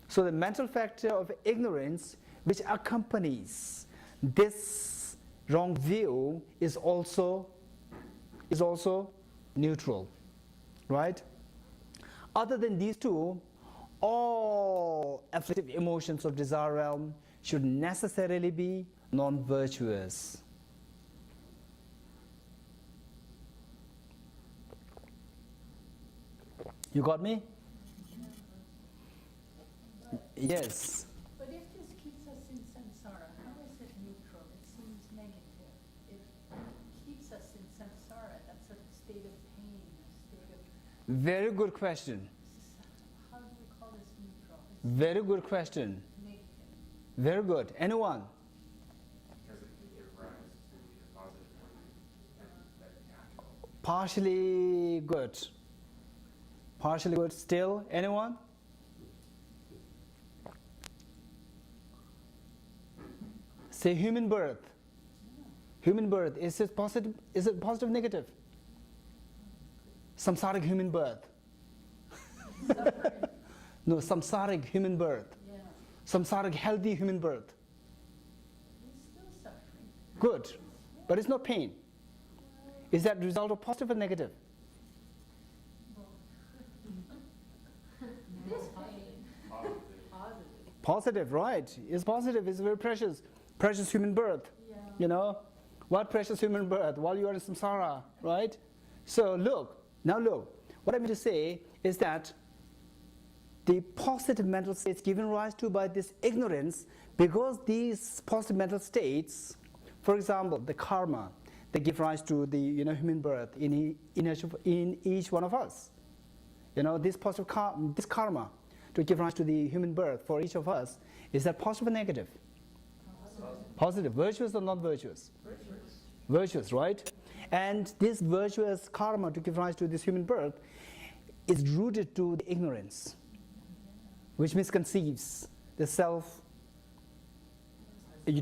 So the mental factor of ignorance which accompanies this wrong view is also neutral, right? Other than these two, all afflictive emotions of desire realm should necessarily be non-virtuous. You got me? Yes. But if this keeps us in samsara, how is it neutral? It seems negative. If it keeps us in samsara, that's a state of pain, a state of... Very good question. How do we call this neutral? It's Very good question. negative. Very good. Anyone? Because it can give rise to a positive one and that natural. Partially good. Partially good. Still, anyone? Say human birth. Human birth. Is it positive? Is it positive, negative? Samsaric human birth. No, samsaric human birth. Yeah. samsaric healthy human birth. He's still suffering. Good, but it's not pain. Is that result of positive or negative? This pain. Positive. Positive, right? It's positive. It's very precious. Precious human birth. Yeah. You know, what precious human birth while you are in samsara, right? So look, now look. What I mean to say is that the positive mental states given rise to by this ignorance, because these positive mental states, for example, the karma, they give rise to the human birth in each one of us. You know, this positive this karma to give rise to the human birth for each of us, is that positive or negative? Positive. Virtuous or not virtuous? Virtuous. Virtuous, right? And this virtuous karma to give rise to this human birth is rooted to the ignorance, which misconceives the self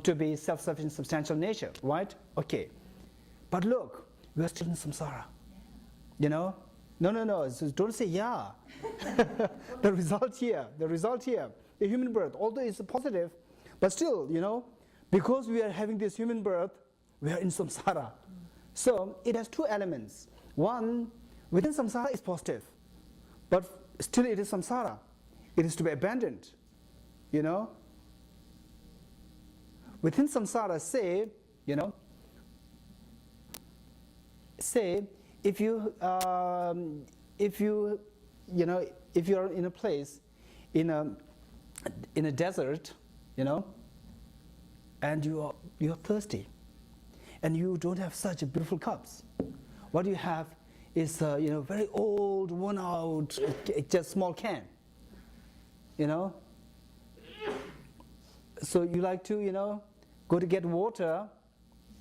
to be self-sufficient, substantial nature, right? Okay. But look, we are still in samsara. You know? No. So don't say yeah. the result here, the human birth, although it's positive, but still, because we are having this human birth, we are in samsara. So it has two elements. One, within samsara is positive, but still it is samsara. It is to be abandoned. Within samsara, say if you are in a place in a desert, and you are thirsty, and you don't have such beautiful cups. What you have is very old, worn out, just small can. So you like to go to get water,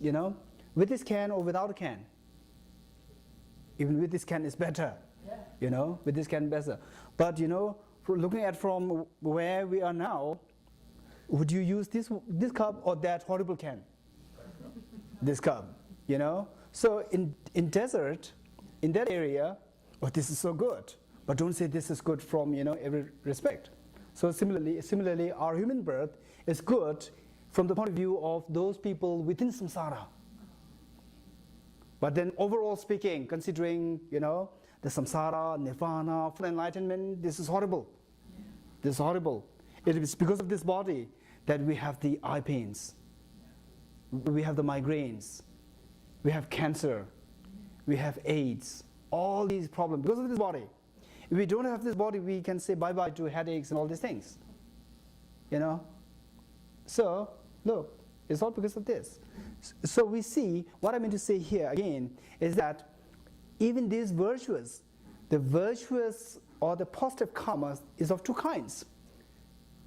with this can or without a can. Even with this can is better. Yeah. With this can better. But looking at from where we are now, would you use this cup or that horrible can? This cup, So in desert, in that area, this is so good. But don't say this is good from every respect. So similarly, our human birth is good from the point of view of those people within samsara. But then overall speaking, considering the samsara, nirvana, full enlightenment, this is horrible. Yeah. This is horrible. It is because of this body that we have the eye pains, we have the migraines, we have cancer, we have AIDS, all these problems because of this body. If we don't have this body, we can say bye-bye to headaches and all these things. So, look, it's all because of this. So we see, what I mean to say here again is that even these virtuous, the virtuous or the positive karmas is of two kinds.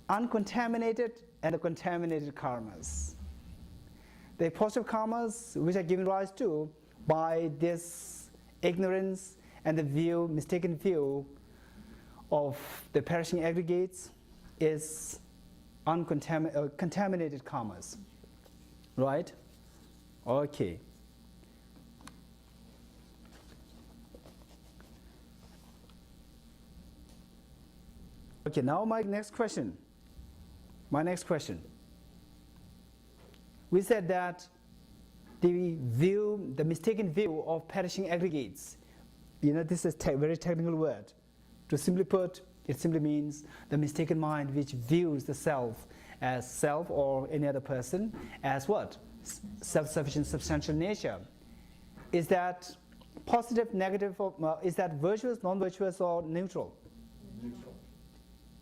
Uncontaminated and the contaminated karmas. The positive karmas which are given rise to by this ignorance and the mistaken view of the perishing aggregates is contaminated karmas. Right? Okay. Okay, now my next question. We said that the mistaken view of perishing aggregates, this is a very technical word. To simply put, it simply means the mistaken mind which views the self as self or any other person as what? Self-sufficient, substantial nature. Is that positive, negative, or is that virtuous, non-virtuous, or neutral? Neutral.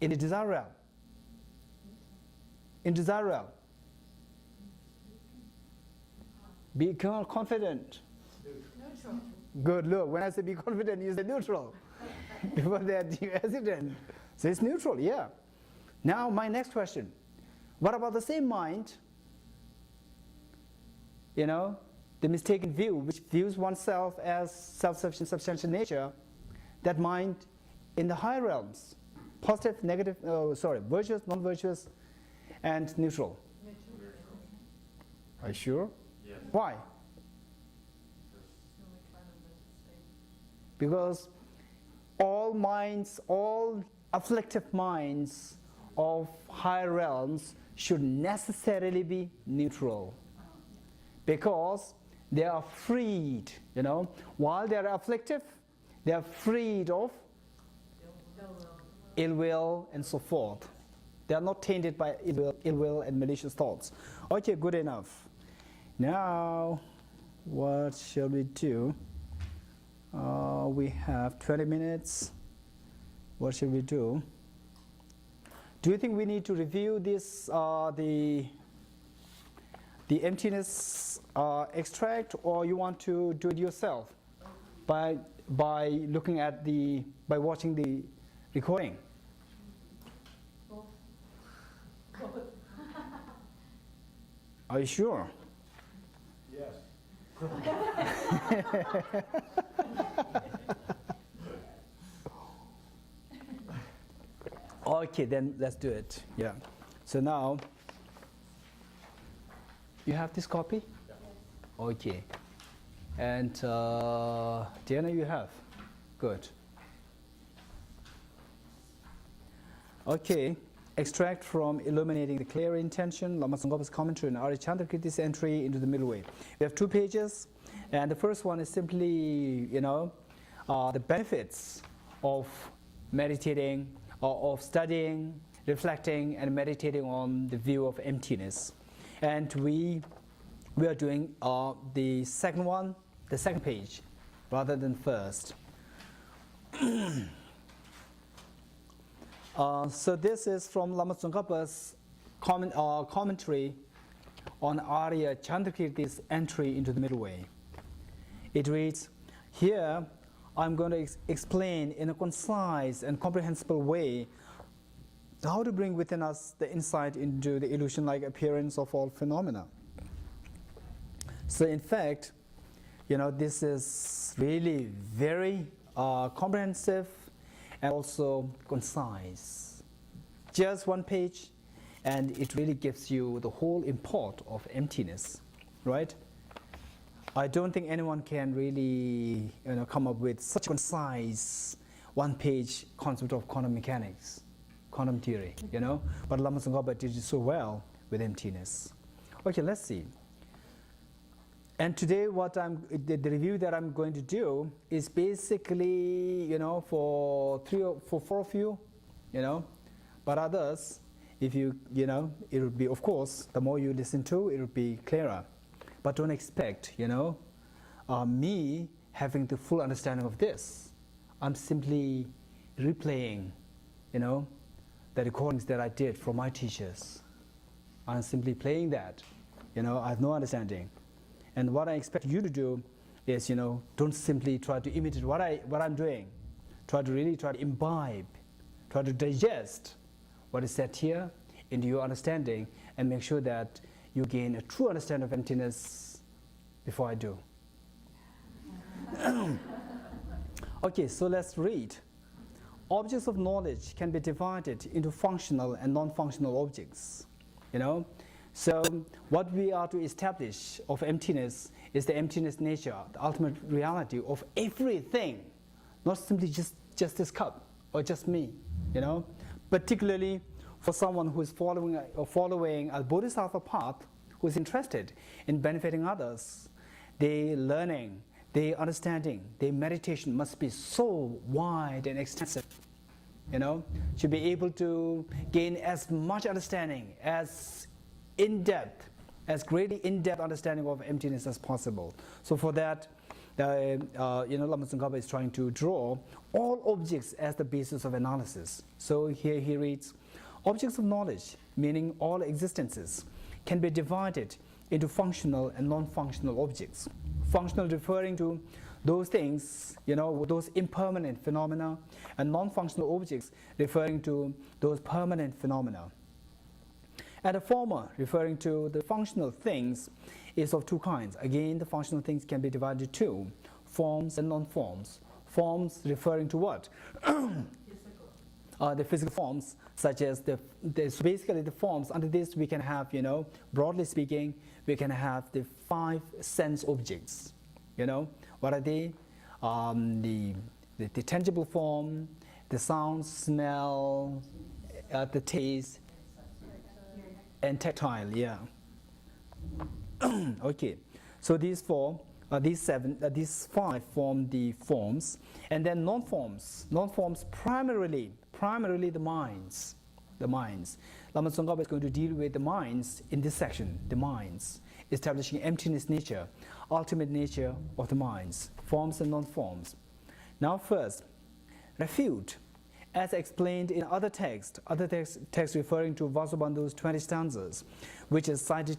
In the desire realm. In desire realm. Be confident. Neutral. Good, look, when I say be confident, you say neutral. Before that, you hesitant. So it's neutral, yeah. Now, my next question. What about the same mind, the mistaken view, which views oneself as self-sufficient, substantial nature, that mind in the higher realms, positive, negative, virtuous, non-virtuous, and neutral. Are you sure? Yes. Why? Because all minds, all afflictive minds, of higher realms should necessarily be neutral, because they are freed, while they are afflictive, they are freed of ill will and so forth. They are not tainted by ill will and malicious thoughts. Okay, good enough. Now, what shall we do? We have 20 minutes. What should we do? Do you think we need to review this, the emptiness extract, or you want to do it yourself by looking at by watching the recording? Are you sure? Yes. Okay, then let's do it. Yeah. So now, you have this copy? Yeah. Okay. And Diana, you have? Good. Okay. Extract from Illuminating the Clear Intention, Lama Tsongkhapa's commentary on Arya Chandrakirti's entry into the middle way. We have 2 pages, and the first one is simply, the benefits of meditating, or of studying, reflecting, and meditating on the view of emptiness. And we are doing the second one, the second page, rather than first. So this is from Lama Tsongkhapa's commentary on Arya Chandrakirti's entry into the middle way. It reads, here I'm going to explain in a concise and comprehensible way how to bring within us the insight into the illusion-like appearance of all phenomena. So in fact, this is really very comprehensive and also concise. Just 1 page, and it really gives you the whole import of emptiness, right? I don't think anyone can really come up with such a concise 1-page concept of quantum mechanics, quantum theory, But Lama Tsongkhapa did it so well with emptiness. Okay, let's see. And today the review that I'm going to do is basically, for 4 of you, but others, if it would be, of course, the more you listen to, it would be clearer. But don't expect, me having the full understanding of this. I'm simply replaying, the recordings that I did from my teachers. I'm simply playing that. I have no understanding. And what I expect you to do is, don't simply try to imitate what I'm doing. Try to imbibe, try to digest what is said here into your understanding, and make sure that you gain a true understanding of emptiness before I do. Okay, so let's read. Objects of knowledge can be divided into functional and non-functional objects. So what we are to establish of emptiness is the emptiness nature, the ultimate reality of everything, not simply just this cup or just me. Particularly for someone who is following a bodhisattva path, who is interested in benefiting others. Their learning, their understanding, their meditation must be so wide and extensive. To be able to gain as much understanding, as in-depth, as greatly in-depth understanding of emptiness as possible. So for that, Lama Tsongkhapa is trying to draw all objects as the basis of analysis. So here he reads, objects of knowledge, meaning all existences, can be divided into functional and non-functional objects. Functional referring to those things, those impermanent phenomena, and non-functional objects referring to those permanent phenomena. And the former, referring to the functional things, is of 2 kinds. Again, the functional things can be divided into 2, forms and non-forms. Forms referring to what? The physical forms, such as so basically the forms. Under this, we can have, broadly speaking, we can have the 5 sense objects. What are they? The tangible form, the sound, smell, the taste, and tactile, yeah. Okay, so these four, these five form the forms, and then non-forms. Non-forms primarily the minds. The minds. Lama Tsongkhapa is going to deal with the minds in this section. The minds, establishing emptiness nature, ultimate nature of the minds, forms and non-forms. Now, first, refute, as explained in other texts referring to Vasubandhu's 20 stanzas, which is cited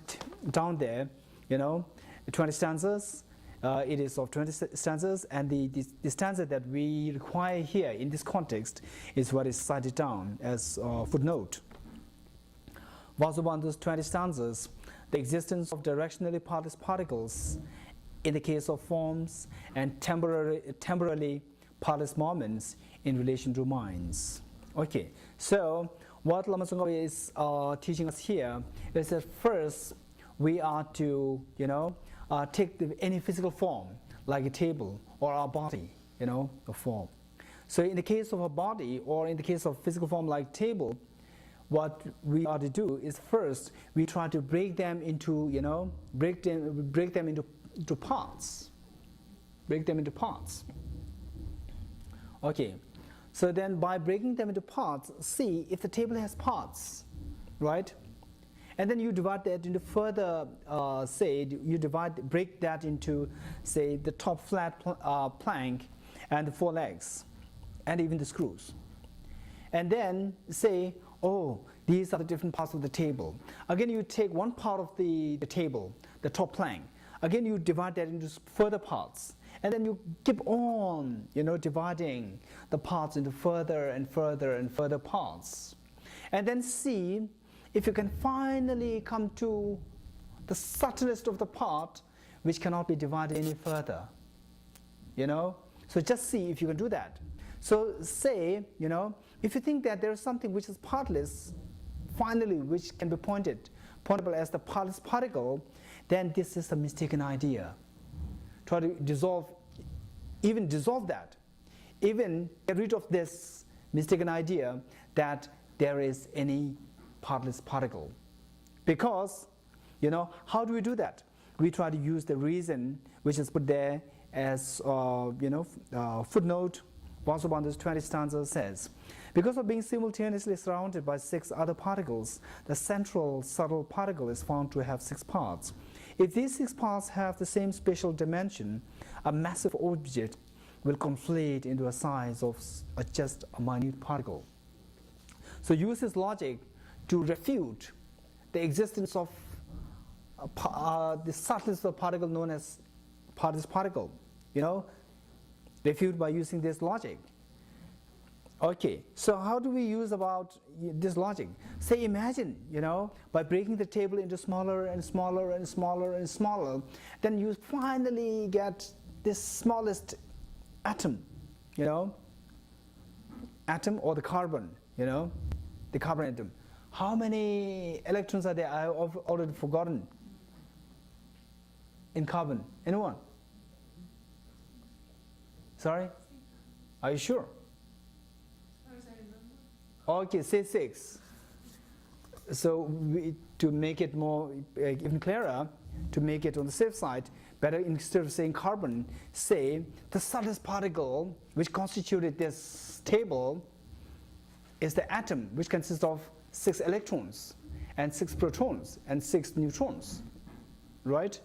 down there, 20 stanzas, it is of 20 stanzas, and the stanza that we require here in this context is what is cited down as footnote. Vasubandhu's 20 stanzas, the existence of directionally partless particles in the case of forms, and temporarily partless moments in relation to minds. Okay, so what Lama Tsongkhapa is teaching us here is that first we are to, take any physical form, like a table or our body, a form. So in the case of a body, or in the case of physical form like table, what we are to do is first we try to break them into, break them into parts. Break them into parts. Okay, so then by breaking them into parts, see if the table has parts, right? And then you divide that into further, break that into, say, the top flat plank and the four legs, and even the screws. And then say, oh, these are the different parts of the table. Again, you take one part of the table, the top plank. Again, you divide that into further parts. And then you keep on, dividing the parts into further and further and further parts. And then see if you can finally come to the subtlest of the part, which cannot be divided any further. So just see if you can do that. So say, if you think that there is something which is partless, finally, which can be pointable as the partless particle, then this is a mistaken idea. Try to dissolve that. Even get rid of this mistaken idea that there is any partless particle. Because, how do we do that? We try to use the reason which is put there as, footnote. Vasubandhu's 20 stanza says, because of being simultaneously surrounded by 6 other particles, the central subtle particle is found to have 6 parts. If these 6 parts have the same spatial dimension, a massive object will conflate into a size of just a minute particle. So use this logic to refute the existence of the subtlest of particle known as partless particle. Refute by using this logic. Okay, so how do we use about this logic? Say, imagine, by breaking the table into smaller and smaller and smaller and smaller, then you finally get this smallest atom, atom or the carbon, the carbon atom. How many electrons are there? I've already forgotten. In carbon, anyone? Sorry? Are you sure? Okay, say 6. So to make it more even clearer, to make it on the safe side, better instead of saying carbon, say the subtlest particle which constituted this table is the atom, which consists of 6 electrons and 6 protons and 6 neutrons, right?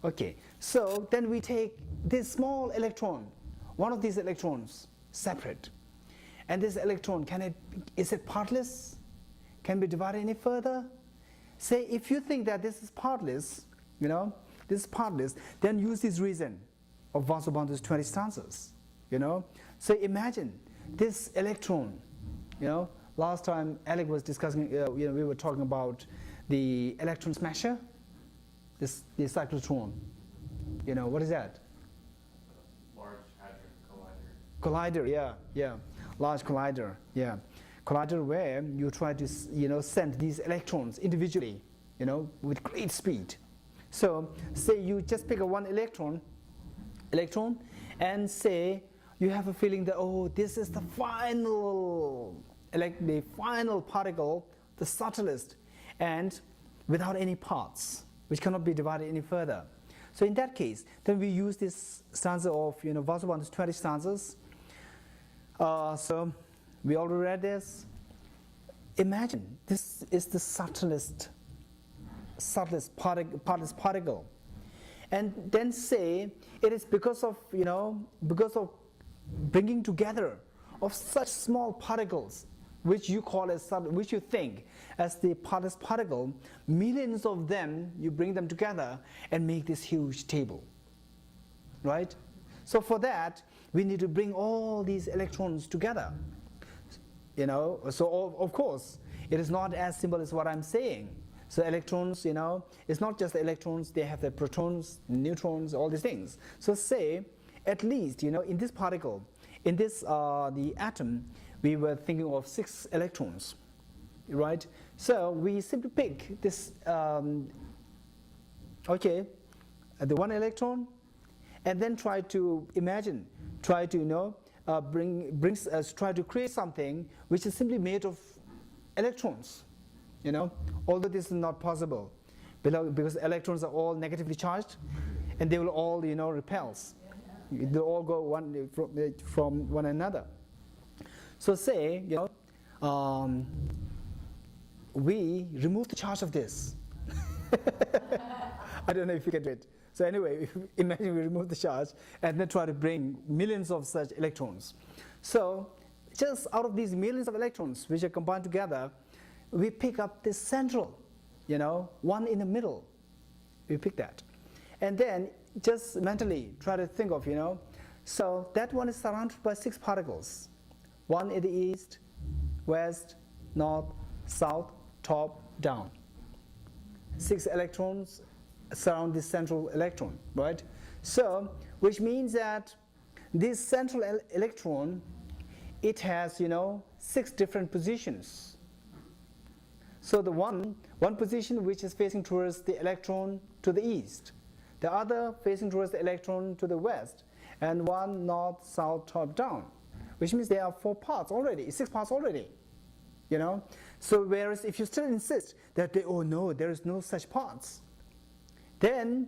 Okay, so then we take this small electron, one of these electrons, separate. And this electron, is it partless? Can be divided any further? Say, if you think that this is partless, this is partless, then use this reason of Vasubandhu's 20 stanzas, So imagine this electron, last time Alec was discussing, we were talking about the electron smasher, the cyclotron. What is that? Large Hadron Collider, yeah. Large collider, yeah. Collider where you try to, send these electrons individually, with great speed. So, say you just pick one electron, and say you have a feeling that, oh, this is the final the final particle, the subtlest, and without any parts, which cannot be divided any further. So in that case, then we use this stanza of Vasubandhu's 20 stanzas. So we already read this. Imagine this is the subtlest particle, and then say it is because of bringing together of such small particles, which you call as which you think as the smallest particle. Millions of them, you bring them together and make this huge table, right? So for that, we need to bring all these electrons together. So of course, it is not as simple as what I'm saying. So electrons, it's not just the electrons, they have the protons, neutrons, all these things. So say, at least, in this particle, in this, the atom, we were thinking of 6 electrons, right? So we simply pick this, the 1 electron, and then try to imagine, try to, try to create something which is simply made of electrons, although this is not possible because electrons are all negatively charged and they will all, repels. They'll all go one from one another. So say, we remove the charge of this. I don't know if you get it. So anyway, imagine we remove the charge and then try to bring millions of such electrons. So just out of these millions of electrons which are combined together, we pick up this central, one in the middle. We pick that. And then just mentally try to think of, so that one is surrounded by 6 particles. One in the east, west, north, south, top, down. 6 electrons surround this central electron, right? So, which means that this central electron, it has, 6 different positions. So the one position which is facing towards the electron to the east, the other facing towards the electron to the west, and one north, south, top, down, which means there are 4 parts already, 6 parts already, So whereas if you still insist that there is no such parts, then,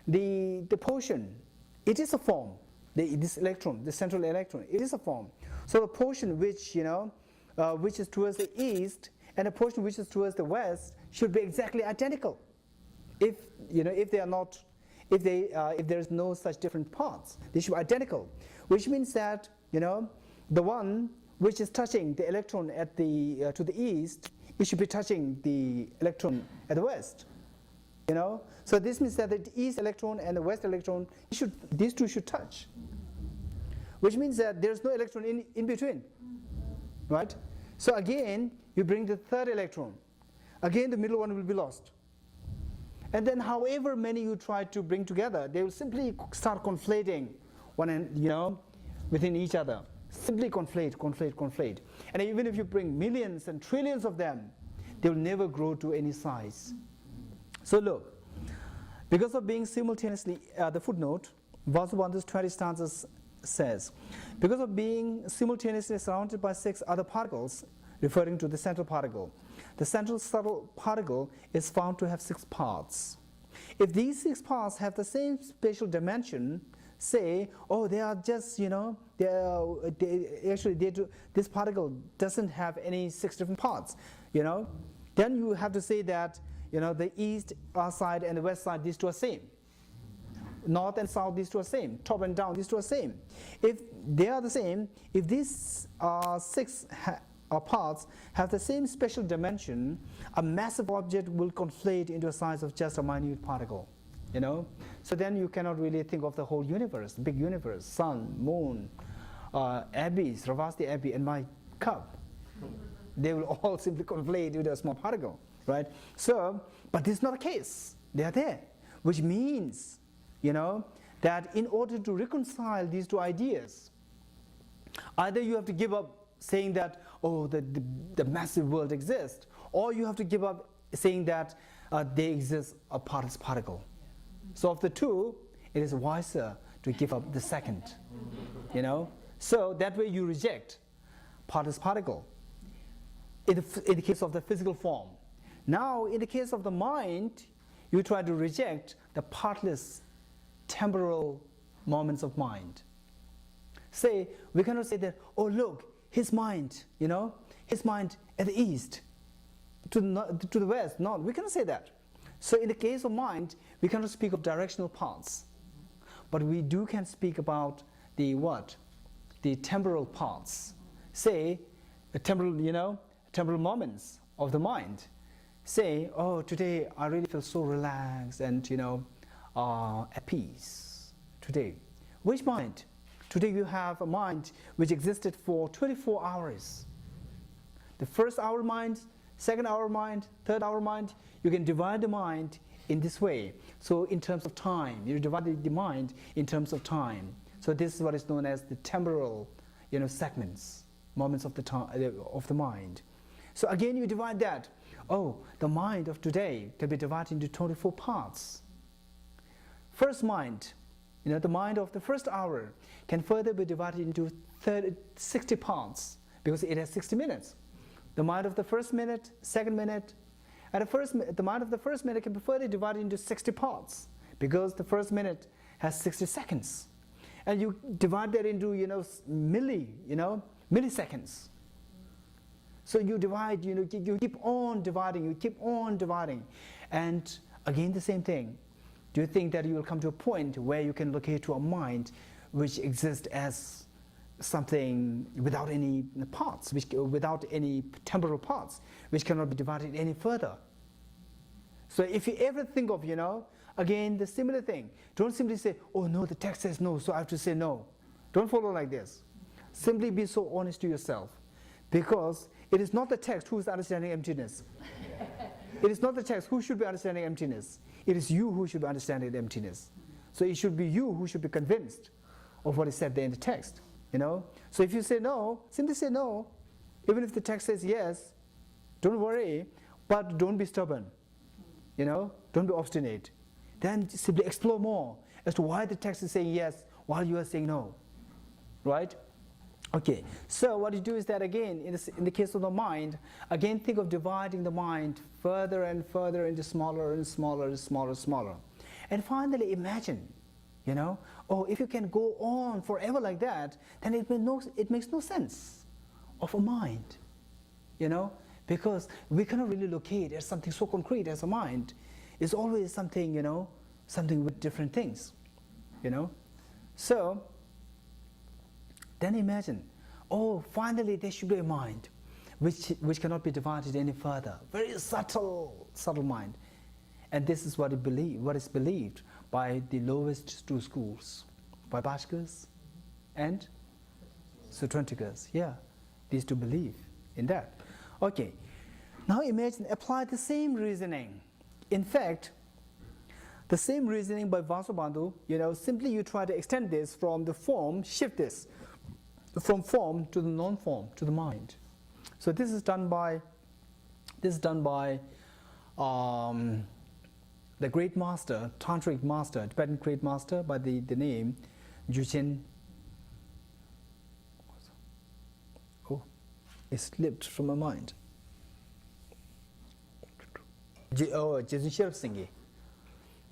the portion, it is a form, this electron, the central electron, it is a form. So the portion which, which is towards the east and the portion which is towards the west should be exactly identical. If they are not, if there is no such different parts, they should be identical, which means that, the one which is touching the electron at the to the east, it should be touching the electron at the west. So this means that the east electron and the west electron, these two should touch, which means that there's no electron in between, right? So again, you bring the 3rd electron. Again, the middle one will be lost. And then however many you try to bring together, they will simply start conflating within each other. Simply conflate. And even if you bring millions and trillions of them, they will never grow to any size. So look, because of being simultaneously, the footnote, Vasubandhu's 20 stanzas says, because of being simultaneously surrounded by 6 other particles, referring to the central particle, the central subtle particle is found to have 6 parts. If these 6 parts have the same spatial dimension, say, they are just, this particle doesn't have any 6 different parts, then you have to say that, the east side and the west side, these two are same. North and south, these two are same. Top and down, these two are same. If they are the same, if these 6 parts have the same spatial dimension, a massive object will conflate into a size of just a minute particle. So then you cannot really think of the whole universe, the big universe, sun, moon, Abbey, Sravasti Abbey, and my cup. They will all simply conflate into a small particle, right? So, but this is not the case. They are there, which means, that in order to reconcile these 2 ideas, either you have to give up saying that, the massive world exists, or you have to give up saying that they exist a particle. So of the 2, it is wiser to give up the second, So that way you reject particle, in the case of the physical form. Now, in the case of the mind, you try to reject the partless temporal moments of mind. Say, we cannot say that, oh look, his mind, his mind at the east, to the west. No, we cannot say that. So in the case of mind, we cannot speak of directional parts. But we can speak about the what? The temporal parts. Say, the temporal moments of the mind. Say, oh, today I really feel so relaxed and, at peace. Today. Which mind? Today you have a mind which existed for 24 hours. The first hour mind, second hour mind, third hour mind, you can divide the mind in this way. So in terms of time, you divide the mind in terms of time. So this is what is known as the temporal, segments, moments of the mind. So again, you divide that. Oh, the mind of today can be divided into 24 parts. First mind, the mind of the first hour can further be divided into 60 parts because it has 60 minutes. The mind of the first minute, second minute, and the mind of the first minute can be further divided into 60 parts because the first minute has 60 seconds. And you divide that into, milliseconds. So you divide, you keep on dividing. And again, the same thing. Do you think that you will come to a point where you can locate to a mind which exists as something without any parts, without any temporal parts, which cannot be divided any further? So if you ever think of, again, the similar thing, don't simply say, oh no, the text says no, so I have to say no. Don't follow like this. Simply be so honest to yourself, because it is not the text who is understanding emptiness. It is not the text who should be understanding emptiness. It is you who should be understanding the emptiness. So it should be you who should be convinced of what is said there in the text. So if you say no, simply say no. Even if the text says yes, don't worry, but don't be stubborn. Don't be obstinate. Then simply explore more as to why the text is saying yes while you are saying no. Right? Okay, so what you do is that again, in the case of the mind, again think of dividing the mind further and further into smaller and smaller and smaller. And finally imagine, if you can go on forever like that, then it makes no sense of a mind, because we cannot really locate as something so concrete as a mind. It's always something, something with different things, So, then imagine, finally there should be a mind which cannot be divided any further. Very subtle mind. And this is what is believed by the lowest two schools, by Bhaskaras and Sutrantikas. Yeah, these two believe in that. Okay, now imagine, apply the same reasoning. In fact, the same reasoning by Vasubandhu, simply you try to extend this from the form, shift this from form to the non-form, to the mind. So this is done by the great master, tantric master, Tibetan great master by the name Gyuchen. Oh, it slipped from my mind. Gyuchen Singhi.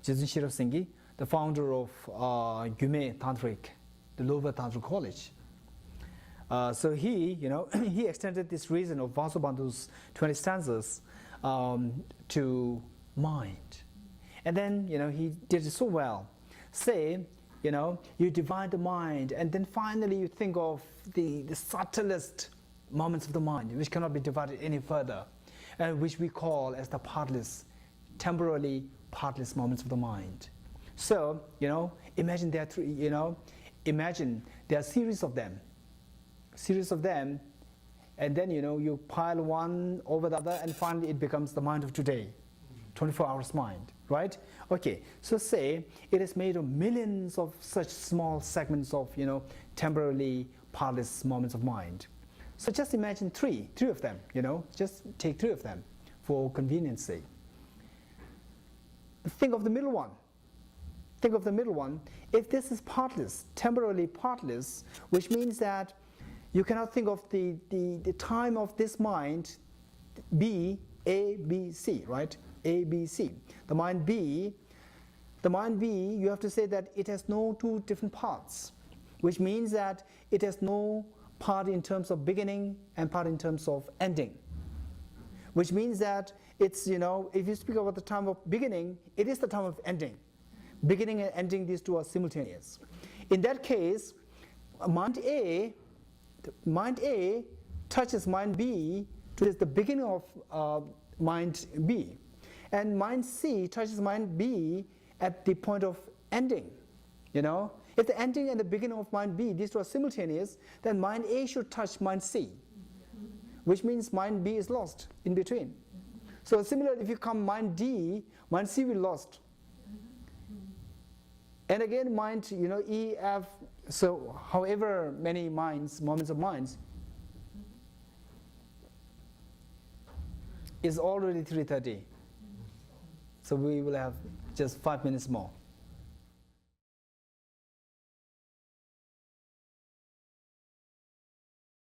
Gyuchen Singhi, the founder of Gyume Tantric, the lower Tantric college. So he, he extended this reason of Vasubandhu's 20 stanzas to mind. And then, he did it so well. Say, you divide the mind, and then finally you think of the subtlest moments of the mind, which cannot be divided any further, and which we call as the partless, temporally partless moments of the mind. So, imagine there are three, imagine there are series of them, and then, you pile one over the other, and finally it becomes the mind of today, 24 hours mind, right? Okay, so say it is made of millions of such small segments of, temporarily partless moments of mind. So just imagine three of them, just take 3 of them for convenience sake. Think of the middle one. If this is partless, temporarily partless, which means that you cannot think of the time of this mind B, A, B, C, right? A, B, C. The mind B, you have to say that it has no two different parts, which means that it has no part in terms of beginning and part in terms of ending. Which means that it's, if you speak about the time of beginning, it is the time of ending. Beginning and ending, these two are simultaneous. In that case, mind A touches mind B to the beginning of mind B. And mind C touches mind B at the point of ending. If the ending and the beginning of mind B, these two are simultaneous, then mind A should touch mind C, which means mind B is lost in between. So similarly, if you come mind D, mind C will be lost. And again, mind, E, F, so however many moments of minds, is already 3:30. So we will have just 5 minutes more.